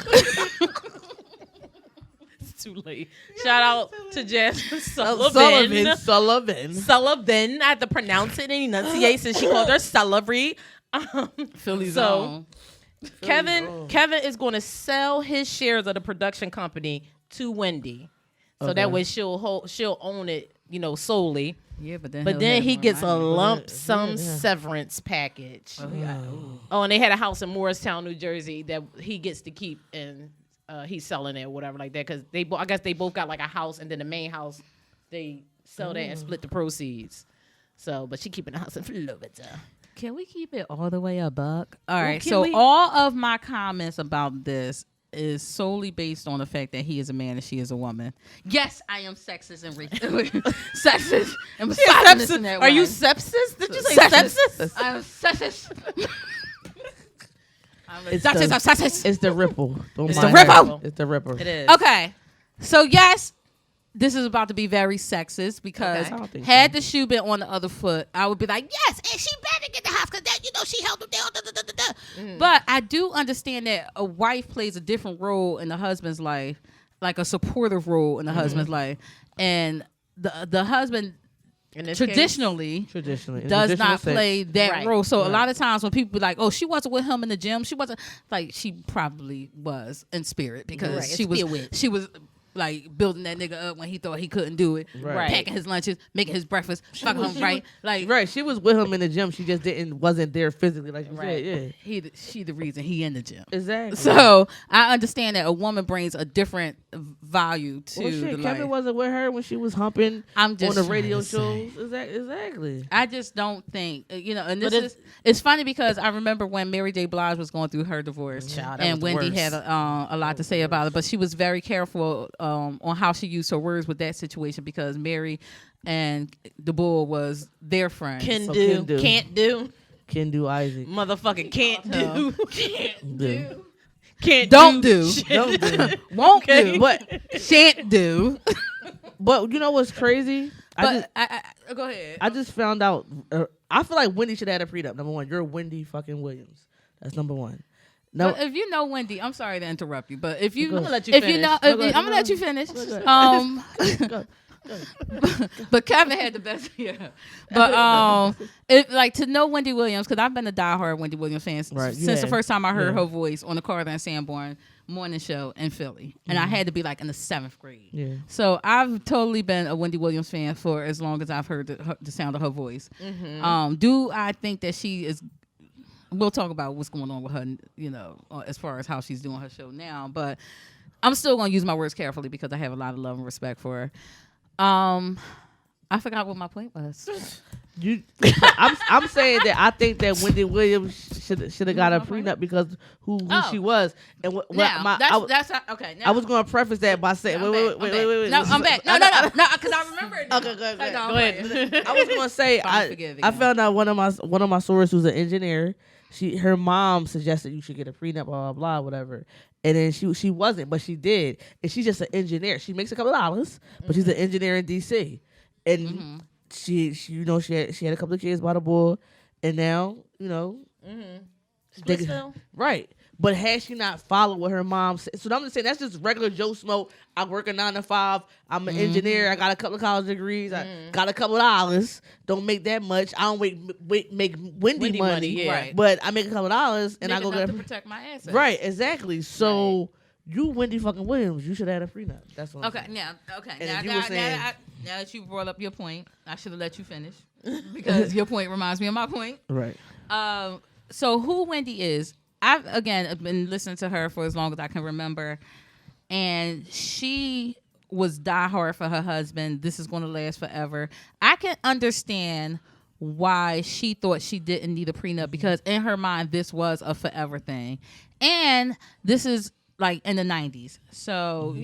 It's too late. Shout out to Jasmine Sullivan. Sullivan. I had to pronounce it and enunciate since she called her celery. Philly So Jawns. Kevin is going to sell his shares of the production company to Wendy, so that way she'll own it, solely. Yeah, but then He gets a lump sum severance package. Oh, and they had a house in Morristown, New Jersey that he gets to keep, and he's selling it or whatever like that, because I guess they both got like a house, and then the main house they sell that and split the proceeds. So, but she keeping the house in Florida. Can we keep it all the way a buck? All right. can So we? all of my comments about this is solely based on the fact that he is a man and she is a woman. Yes, I am sexist and sexist and misogynist in that Are you way. sepsis? Did you say Sexist. sepsis? I'm sexist. I'm It's sexist. the- I'm sexist. It's the ripple. Don't It's mind the her. ripple. It's the ripple. It is. Okay. So yes, this is about to be very sexist because Okay. I don't think had so. the shoe been on the other foot, I would be like, yes, and she better get the house because that, she held him down. Da, da, da, da, da. But I do understand that a wife plays a different role in the husband's life, like a supportive role in the husband's life, and the husband In this traditionally In does traditional not sense. play that Right. role. So a lot of times when people be like, "Oh, she wasn't with him in the gym," she wasn't like she probably was in spirit because Right, she in was spirit. she was like building that nigga up when he thought he couldn't do it, Right. packing his lunches, making his breakfast, fucking him right, like Right, she was with him in the gym. She just wasn't there physically, like you Right. said. Yeah, she the reason he in the gym. exactly. So I understand that a woman brings a different value to well, shit, the Kevin life. wasn't with her when she was humping I'm just on the trying radio to say. shows. Exactly. I just don't think and But this is it's funny because I remember when Mary J. Blige was going through her divorce, Child, that and was the Wendy worst. had a lot to say about it, but she was very careful on how she used her words with that situation because Mary and the Bull was their friend. Can So do, can do. can't do, Kendu Isaac. motherfucking can't do, can't Do. can't Don't do. shit. Don't do. Won't Okay. do, But shan't do. but you know what's crazy? But I go ahead. I just found out. I feel like Wendy should have had a prenup. Number one, you're Wendy fucking Williams. That's number one. No, But if you know Wendy, I'm sorry to interrupt you, but if you, Go ahead. I'm gonna let you if finish. you know, Go if, ahead. I'm gonna let you finish. ahead. Go. But Kevin had the best, yeah. But if like to know Wendy Williams, because I've been a diehard Wendy Williams fan Right, you since the have. first time I heard Yeah. her voice on the Carter and Sanborn morning show in Philly, and I had to be like in the 7th grade. Yeah. So I've totally been a Wendy Williams fan for as long as I've heard the sound of her voice. Do I think that she is we'll talk about what's going on with her, as far as how she's doing her show now. But I'm still going to use my words carefully because I have a lot of love and respect for her. I forgot what my point was. I'm saying that I think that Wendy Williams should have got a prenup because who she was. And okay. Now, I was going to preface that by saying, wait. No, I'm back. No, because I remember it. Okay, go ahead. I was going to say, I found out one of my sources who's an engineer. Her mom suggested you should get a prenup, blah, blah, blah, whatever. And then she wasn't, but she did. And she's just an engineer. She makes a couple of dollars, but she's an engineer in D.C. And she had a couple of kids by the boy, and now right. But had she not followed what her mom said, so I'm just saying that's just regular Joe Smo. I work a 9 to 5. I'm an engineer. I got a couple of college degrees. I got a couple of dollars. Don't make that much. I don't make Wendy money. Yeah. Right. But I make a couple of dollars, and Make I go enough get to protect my assets. right. Exactly. So. Right. You, Wendy fucking Williams, you should have had a prenup. That's what I'm saying. Now that you brought up your point, I should have let you finish because your point reminds me of my point. Right. So who Wendy is, I've been listening to her for as long as I can remember, and she was diehard for her husband. This is going to last forever. I can understand why she thought she didn't need a prenup because in her mind this was a forever thing, and this is like in the 90s. So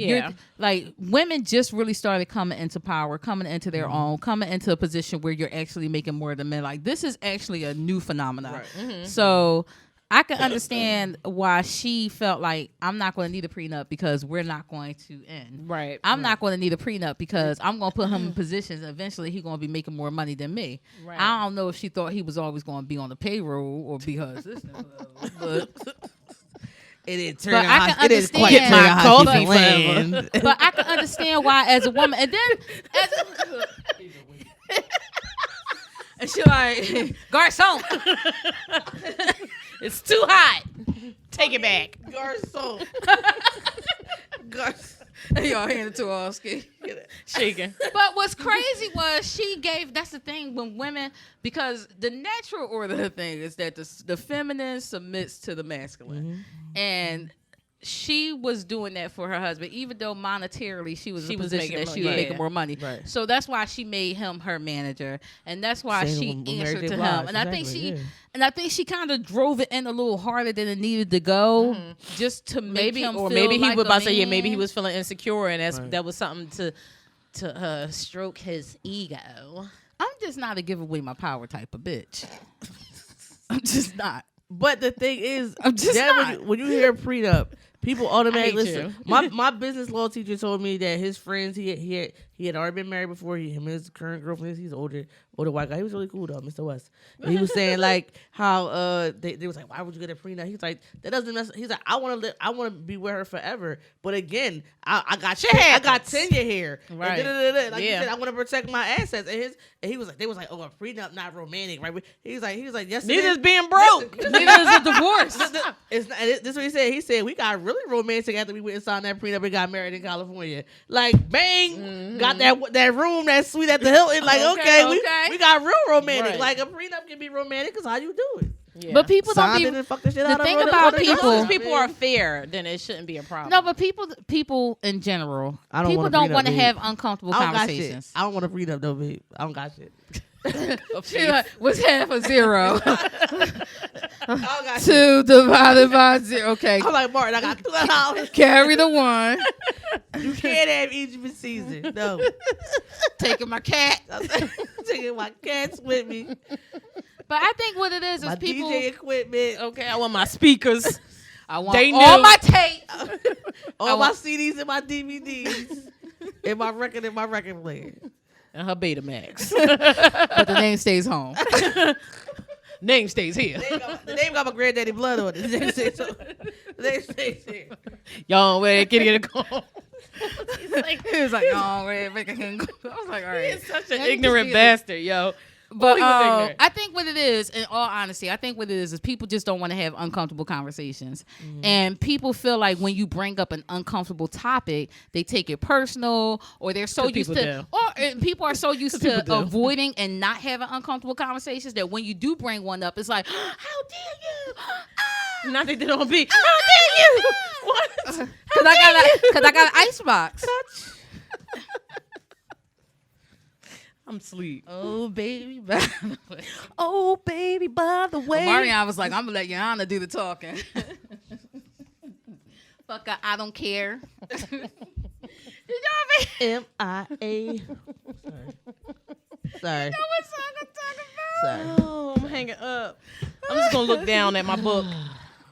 women just really started coming into power, coming into their own, coming into a position where you're actually making more than men. Like this is actually a new phenomenon. Right. Mm-hmm. So I can understand why she felt like I'm not going to need a prenup because we're not going to end. Right. I'm not going to need a prenup because I'm going to put him in positions and eventually he's going to be making more money than me. Right. I don't know if she thought he was always going to be on the payroll or be her assistant. But it didn't I can understand my coffee land. But I can understand why, as a woman, and then and she like, garçon, it's too hot. Take it back, garçon. Y'all hand it to her, shaking. But what's crazy was that's the thing when women, because the natural order of thing is that the feminine submits to the masculine. And she was doing that for her husband, even though monetarily she was in a position that she was making more money. Right. So that's why she made him her manager, and that's why she answered to him. And I think she kind of drove it in a little harder than it needed to go, just to make him feel maybe like he was about to say, maybe he was feeling insecure, and that was something to stroke his ego. I'm just not a give away my power type of bitch. I'm just not. But the thing is, I'm just not. When you hear prenup, people automatically listen. My business law teacher told me that his friends he had already been married before. Him and his current girlfriend, he's older white guy. He was really cool though, Mr. West. And he was saying like how they was like, why would you get a prenup? He's like, that doesn't. He's like, I want to be with her forever. But again, I got tenure here. Right. Like you said, I want to protect my assets. And he was like, they was like, oh, a prenup not romantic, right? He was like, yes. Neither is being broke. Neither is a divorce. This is what he said. He said we got really romantic after we went and signed that prenup and got married in California. Like bang, got that room, that suite at the Hilton. Like okay. We got real romantic. Right. Like a prenup can be romantic because how you do it. Yeah. But people don't be. The thing about people are fair, then it shouldn't be a problem. No, but people in general, people don't want to have uncomfortable conversations. I don't want a prenup though, babe. I don't got shit. What's half a zero? 2 divided by 0. Okay. I'm like Martin. I got $2. Carry the 1. You can't have Egypt in season. No. Taking my cat. Taking my cats with me. But I think what it is my people. DJ equipment. Okay, I want my speakers. I want all my tapes. All my CDs and my DVDs. and my record player. And her Betamax. But the name stays home. Name stays here. The name got my granddaddy blood on it. The name stays here. Y'all, wait, get it go. He was like, no, wait, I was like, all right. He's such an ignorant bastard, yo. But I think what it is, in all honesty, is people just don't want to have uncomfortable conversations. And people feel like when you bring up an uncomfortable topic, they take it personal, or they're so used to, or people are so used to avoiding and not having uncomfortable conversations that when you do bring one up, it's like, how dare you? Not they did on beat. How dare you? What? Because I got an icebox. I'm asleep. Oh baby, by the way. Oh baby, by the way. Marion was like, I'm gonna let Yana do the talking. Fuck, I don't care. You know what I mean? MIA. Sorry. You know what song I'm talking about? Sorry. Oh, I'm hanging up. I'm just gonna look down at my book.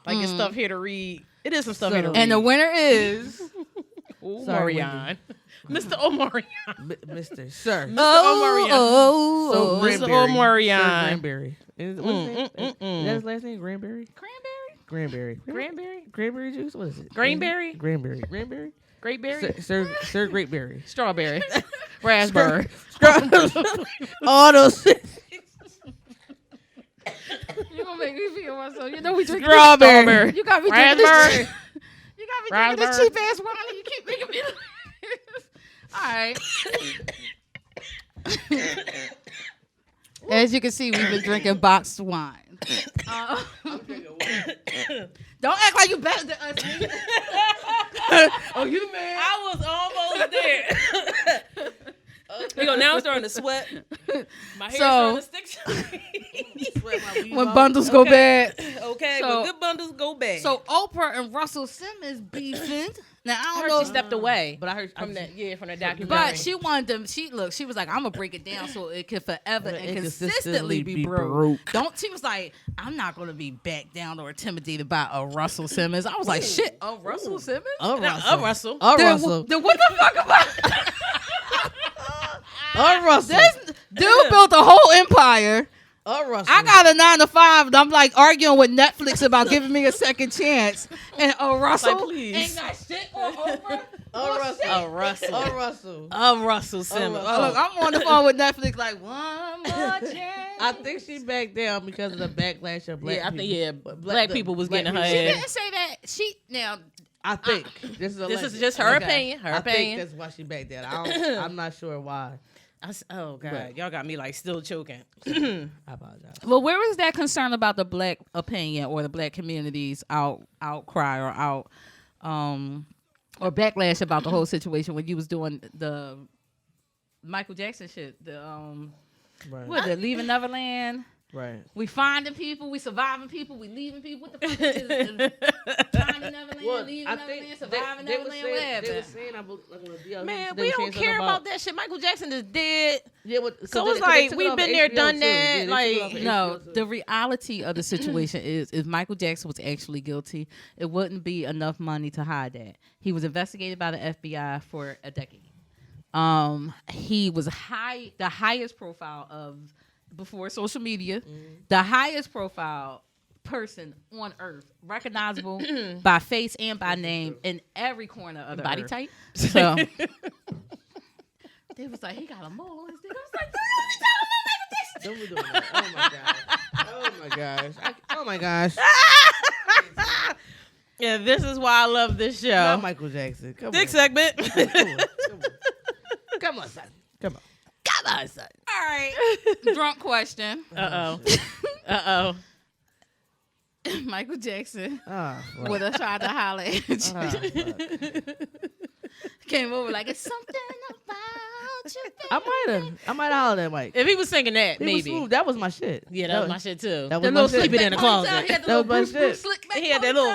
Like it's stuff here to read. It is some stuff here to read. And the winner is Omarion. Mr. Omarion. Mr. Sir. Mr. Omarion. So Mr. Omarion. Sir Granberry. Is that his last name? Granberry? Granberry. Granberry juice? What is it? Granberry? Granberry. Great berry? Sir Great Berry. Strawberry. Raspberry. All those shit. You gonna make me feel myself. You know we drink Strawberry. You got me Raspberry. drinking this. You got me drinking this cheap ass wine and you keep making me all right. As you can see, we've been drinking boxed wine. Don't act like you better than us. Oh, you man. I was almost there. Now I'm starting to sweat. My hair's starting to stick to me. When bundles go bad. Okay, So- when good bundles go bad. So Oprah and Russell Simmons beefing. Now I I don't heard know. she stepped away. But I heard from that documentary. But she wanted them. She was like, I'm gonna break it down so it can forever and consistently be broke. She was like, I'm not gonna be backed down or intimidated by a Russell Simmons. I was like, shit, a Russell Simmons? Russell. Then what the fuck am I? Russell. This dude built a whole empire. Russell. I got a 9 to 5. And I'm like arguing with Netflix about giving me a second chance. And Russell Like, please. ain't got shit on Oprah. Russell. Russell Simmons. Look, I'm on the phone with Netflix like, one more chance. I think she backed down because of the backlash of black people. Black people was getting her She ass. didn't say that. I think this is just her opinion. Her I opinion. think that's why she backed down. I'm not sure why. Oh God, But- y'all got me like still choking. I apologize. Well, where was that concern about the black opinion or the black community's outcry or or backlash about the whole situation when you was doing the Michael Jackson shit? The Right. Leaving Neverland. Right. We finding people, we surviving people, we leaving people. What the fuck is finding Neverland, leaving Neverland, surviving Neverland, They whatever. were saying, Man, we don't care about that shit. Michael Jackson is dead. Yeah, So it's like we've been there, done that. Like No, the reality of the situation is if Michael Jackson was actually guilty, it wouldn't be enough money to hide that. He was investigated by the FBI for a decade. He was the highest profile of before social media, the highest profile person on earth, recognizable by face and by name in every corner of the body earth. type. So they was like, he got a mole on his dick. I was like, Don't be doing that. Oh my gosh. Oh my gosh. Yeah, this is why I love this show. Not Michael Jackson. Come Dick on. segment. Come on, son. Come on. Come on, son. all right, drunk question. Uh-oh. Michael Jackson Ah, fuck. would have tried to holler at you. Ah, fuck. Came over like, it's something about you. I might have hollered at Mike. If he was singing that, He was maybe. smooth. That was my shit. Yeah, that was my shit too. That The was little my shit. sleeping in the closet. That That was my shit. He had that little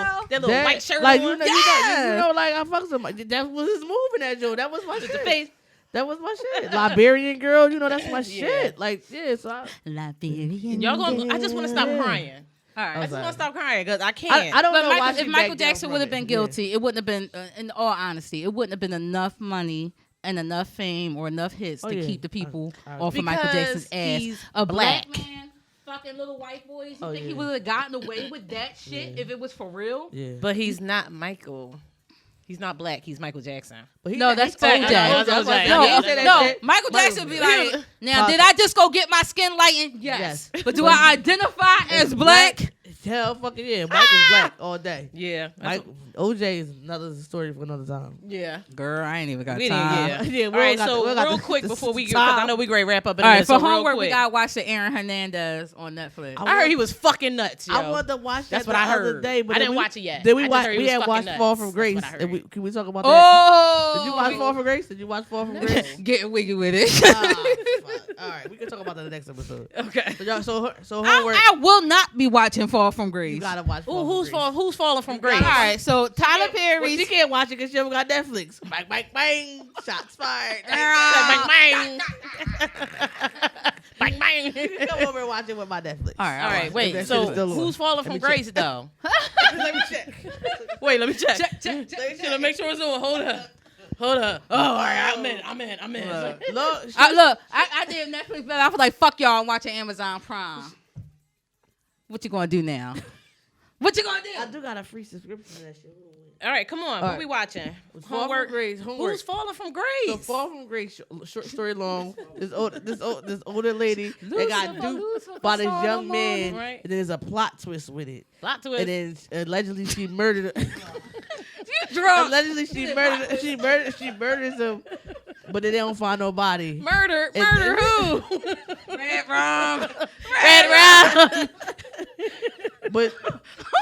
That- white shirt like, on. you know, like I fucked somebody. That was his move in that joke. That was my The shit. face. That was my shit. Liberian girl, you know, that's my shit. Like, yeah, so Liberian. Y'all gonna? I just want to stop crying. All right. I just want to stop crying because I can't. I don't But know why Michael, she if Michael backed down Jackson from would have it. been guilty, it wouldn't have been, in all honesty, it wouldn't have been enough money and enough fame or enough hits to yeah. keep the people I- off of Michael Jackson's ass. he's A black black. man, fucking little white boys. You Oh, think he yeah. would have gotten away with that shit if it was for real? Yeah. But he's not Michael. He's not black. He's Michael Jackson. But he- No, he that's said- OJ. I know, that's what I said. No, He said that no. shit. Michael Jackson be like, now, Pop- did I just go get my skin lightened? Yes. Yes. But do I identify as black? Hell fucking yeah. Mike is black all day. Yeah. Mike, OJ is another story for another time. Yeah. Girl, I ain't even got We time. didn't, Yeah, All right, so real quick before we get, because I know we great wrap up in a All right, minute, for so real homework, we quick. gotta watch the Aaron Hernandez on Netflix. I heard he was fucking nuts, yo. I wanted to watch that That's the what I other heard. day, but I then didn't watch it yet. Then we I just watched. heard he We was had fucking watched nuts. Fall from That's Grace. what I heard. And can we talk about that? Oh, Did you watch Fall from Grace? Did you watch Fall from Grace? Getting wiggy with it. Fuck. All right, we can talk about that in the next episode. Okay. So, y'all, so homework. I will not be watching Fall from Grace. You gotta watch. Ooh, Fall from Grace. who's falling from You grace? All right, so Tyler Perry. Well, she can't watch it because she haven't got Netflix. Bang, bang, bang. Shots fired. Bang, bang. Bang, bang. Come over and watch it with my Netflix. All right, All right, wait. That So shit is still on. who's falling Let from me grace, check. though? Let me check. Wait, let me check. check. Should I make sure it's on? Hold up. Oh, all right. I'm in. Look, I did Netflix, but I was like, fuck y'all, I'm watching Amazon Prime. What you gonna do now? What you gonna do? I do got a free subscription to that shit. All right, come on. What right. we watching? Fall from Grace. Homework. Who's falling from grace? So Fall from Grace, short story long. This older lady that got duped by this young man, Right. and then there's a plot twist with it. Plot twist. And then allegedly she murdered. You drunk? Allegedly she murders him, but then they don't find no body. Murder And- who? Red rum. Red But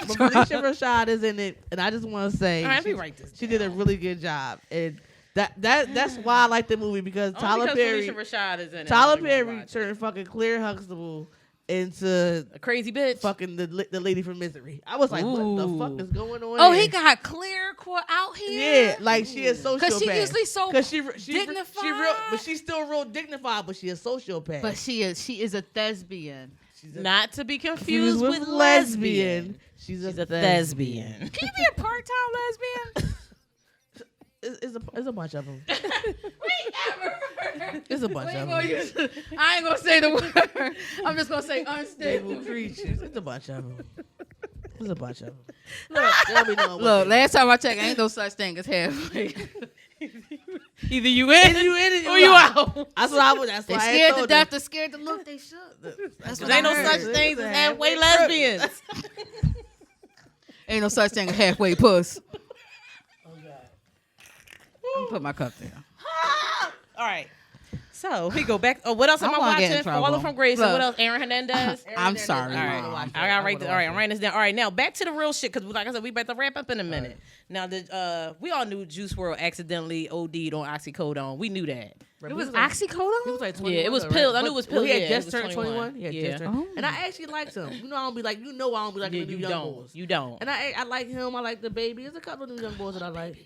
Felicia Rashad is in it, and I just want to say All right, let me write this she did a really good job, and that's why I like the movie because Tyler Perry Rashad is in it. Tyler I'm gonna Perry watch it. turned fucking Claire Huxtable into A crazy bitch. fucking the lady from Misery. I was like, what the Ooh. fuck is going on? Oh, here? he got clear court out here. Yeah, like she is sociopath. Cause she usually so she dignified. real, but she's still real dignified, but she a sociopath. But she is a thespian. she's a, Not to be confused confused with lesbian. She's She's a a thespian. Can you be a part-time lesbian? It's a bunch of them. It's a bunch of them. I ain't gonna say the word. I'm just gonna say unstable. Stable creatures. It's a bunch of them. It's a bunch of them. Look, they'll be knowing what Look, they- last time I checked, ain't no such thing as halfway. Either you in you in or you out. That's what I was. That's They why I scared to told death. them. They're scared to look. They should. That's what There ain't I no heard. such things It's as a halfway halfway lesbians. Ain't no such thing as halfway puss. I'm put my cup there. All right. So we go back. Oh, what else am I I wanna get in watching? trouble. Falling from Grace. And Look. what else? Aaron Hernandez. I'm sorry, All right, Mom. I gotta write this. All right, I'm writing this down. All right, now back to the real shit because, like I said, we about to wrap up in a minute. Now, we all knew Juice WRLD accidentally OD'd on oxycodone. We knew that. It was He oxycodone? was like 21. Yeah, it was right? pills. I knew it was Well, he pills. had Yeah, just it was turned 21. 21. He had Yeah. just turned. And I actually liked him. You know, I don't be like, I don't be like Yeah, the new you young don't. boys. You don't. And I like him. I like the baby. There's a couple of new young boys that I like.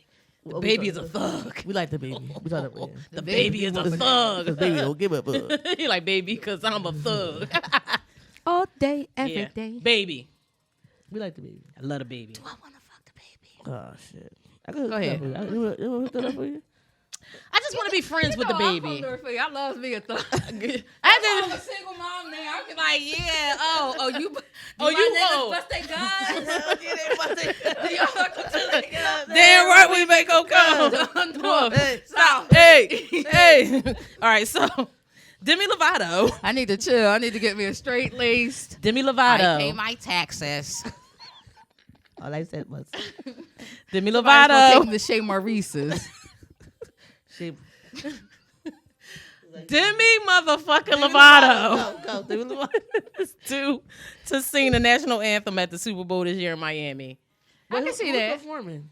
The baby is a thug. We like the baby. We thought it, yeah. The baby is a Because thug. baby don't give a fuck. You like baby because I'm a thug. All day, every Yeah. day. Baby. We like the baby. I love the baby. I want to fuck the baby. Oh shit. I could Go ahead. You want to hook that up for you? I just want to be friends with the baby. I love me a thug. I I'm didn't. a single mom now. I be like, yeah. Bust they guns. Damn right we make them come. Stop. Hey. All right, so Demi Lovato. I need to chill. I need to get me a straight laced. Demi I pay Lovato. my taxes. All I said was Demi Somebody's gonna take Lovato. him to Shea Maurice's. she. Demi motherfucking Lovato. Go. Demi Lovato. to sing the national anthem at the Super Bowl this year in Miami. I can see that. Performing.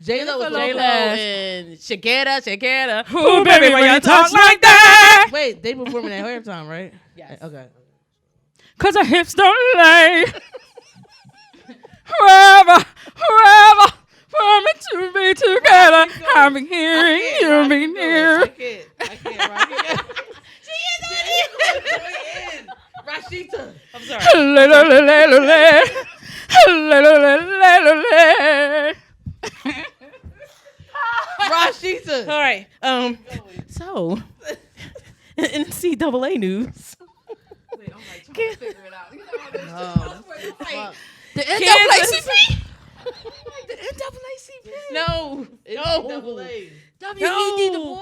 J-Lo was J-Lo Lopez. and Shakira. Ooh, baby, when you talk like that. Wait, they performing at halftime, right? Yes. Okay. Cause her hips don't lay. Whoever, for me to be together. I'm hearing you be near. I can't. Rasheta. I'm sorry. Rasheta. All right. So NCAA news. The NAACP? No. NCAA. WED the boy?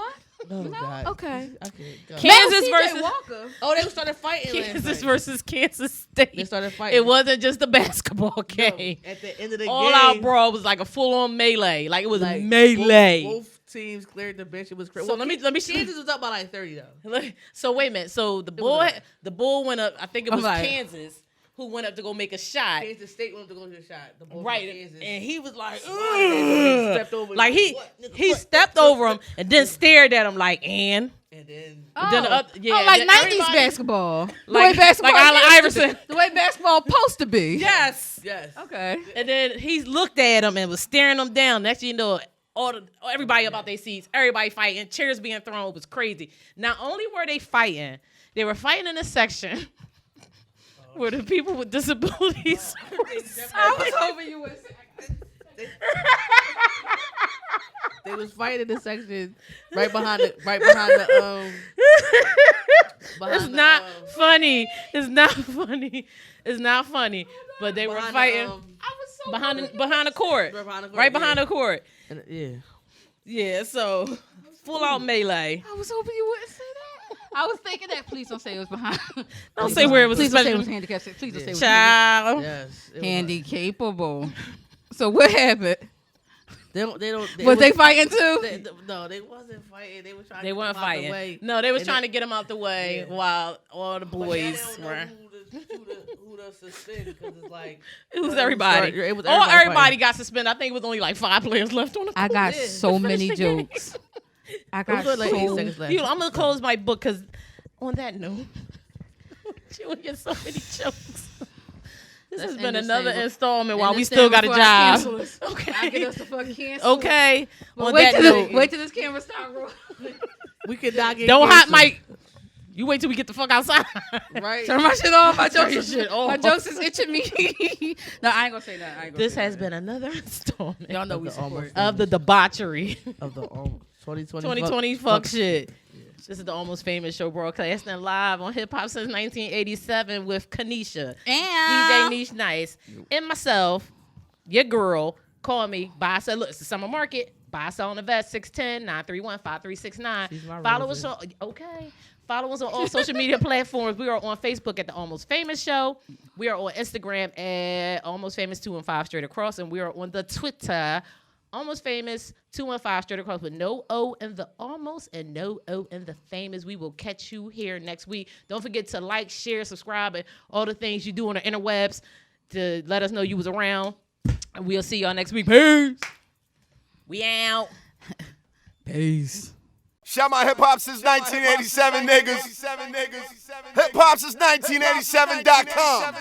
Oh, God. Okay. I can't go. Kansas CJ versus Walker. Oh, they started fighting last Kansas night. versus Kansas State. They started fighting. It wasn't just a basketball No, game. at the end of the All game. out brawl was like a full on melee. Like it was like, melee. Both teams cleared the bench. It was crazy. So let me Kansas was up by like 30 though. So wait a minute. So the bull went up. I think it was Kansas who went up to go make a shot. Kansas State wanted to go to the shot. The ball Right, from Kansas. and he was like, He stepped over. like he What? stepped over him and then stared at him like, And then then the other- yeah, like then 90s everybody- basketball. The Like- way basketball like Allen used to Iverson. be. The way basketball supposed to be. yes. yes. Okay. And then he looked at him and was staring him down. Next thing you know, everybody about their seats, everybody fighting, chairs being thrown. It was crazy. Not only were they fighting in a section where the people with disabilities were I was hoping you would say. They was fighting in the section right behind the behind It's the, not funny. It's not funny. It's not funny. But they were behind fighting the, I was so behind the court. Right behind the court. and, yeah. Yeah, so full out melee. I was hoping you wouldn't say that. I was thinking that. Please don't say it was behind. Don't say where it was. Please don't say it special- was handicapped. Please don't say it was Child. Yes. It handy capable. So what happened? They don't. Was they fighting too? No, they wasn't fighting. They were trying. They to weren't get them out the fighting. way. No, they was And trying to get him out the way Yeah. while all the But now boys they don't know were. who to suspend because it's like It was everybody. It was Everybody fighting. got suspended. I think it was only like 5 players left on the I court. got Yeah. so Finish many the game. jokes. I It got was like 8 so seconds left. I'm gonna close my book because on that note, you would get so many jokes. This has end been this another thing. installment End while we this still thing got a before I job. cancel this. I get Okay. us to fucking cancel. Okay. Well, On wait that till note, wait till this camera start rolling. We could not get don't hot canceled. mic. You wait till we get the fuck outside. Right. Turn my shit off. My Turn jokes, your is, shit off. my jokes is itching me. No, I ain't gonna say that. I ain't gonna This say has that. been another installment Y'all know Of we the support. almost of the debauchery. of the 2020 2020 fuck shit. This is the Almost Famous Show broadcasting live on Hip Hop since 1987 with Khanisha, DJ Nish Nice, and myself, your girl. Call me. Buy, sell. Look, it's the summer market. Buy, sell on the vest. 610-931-5369. She's my Follow roses. us on. Okay. Follow us on all social media platforms. We are on Facebook at the Almost Famous Show. We are on Instagram at Almost Famous 215 straight across, and we are on the Twitter. Almost Famous 215 straight across with no O in the almost and no O in the famous. We will catch you here next week. Don't forget to like, share, subscribe, and all the things you do on the interwebs to let us know you was around. And we'll see y'all next week. Peace. We out. Peace. Shout my hip hop since 1987, niggas. Hip hop since 1987.com.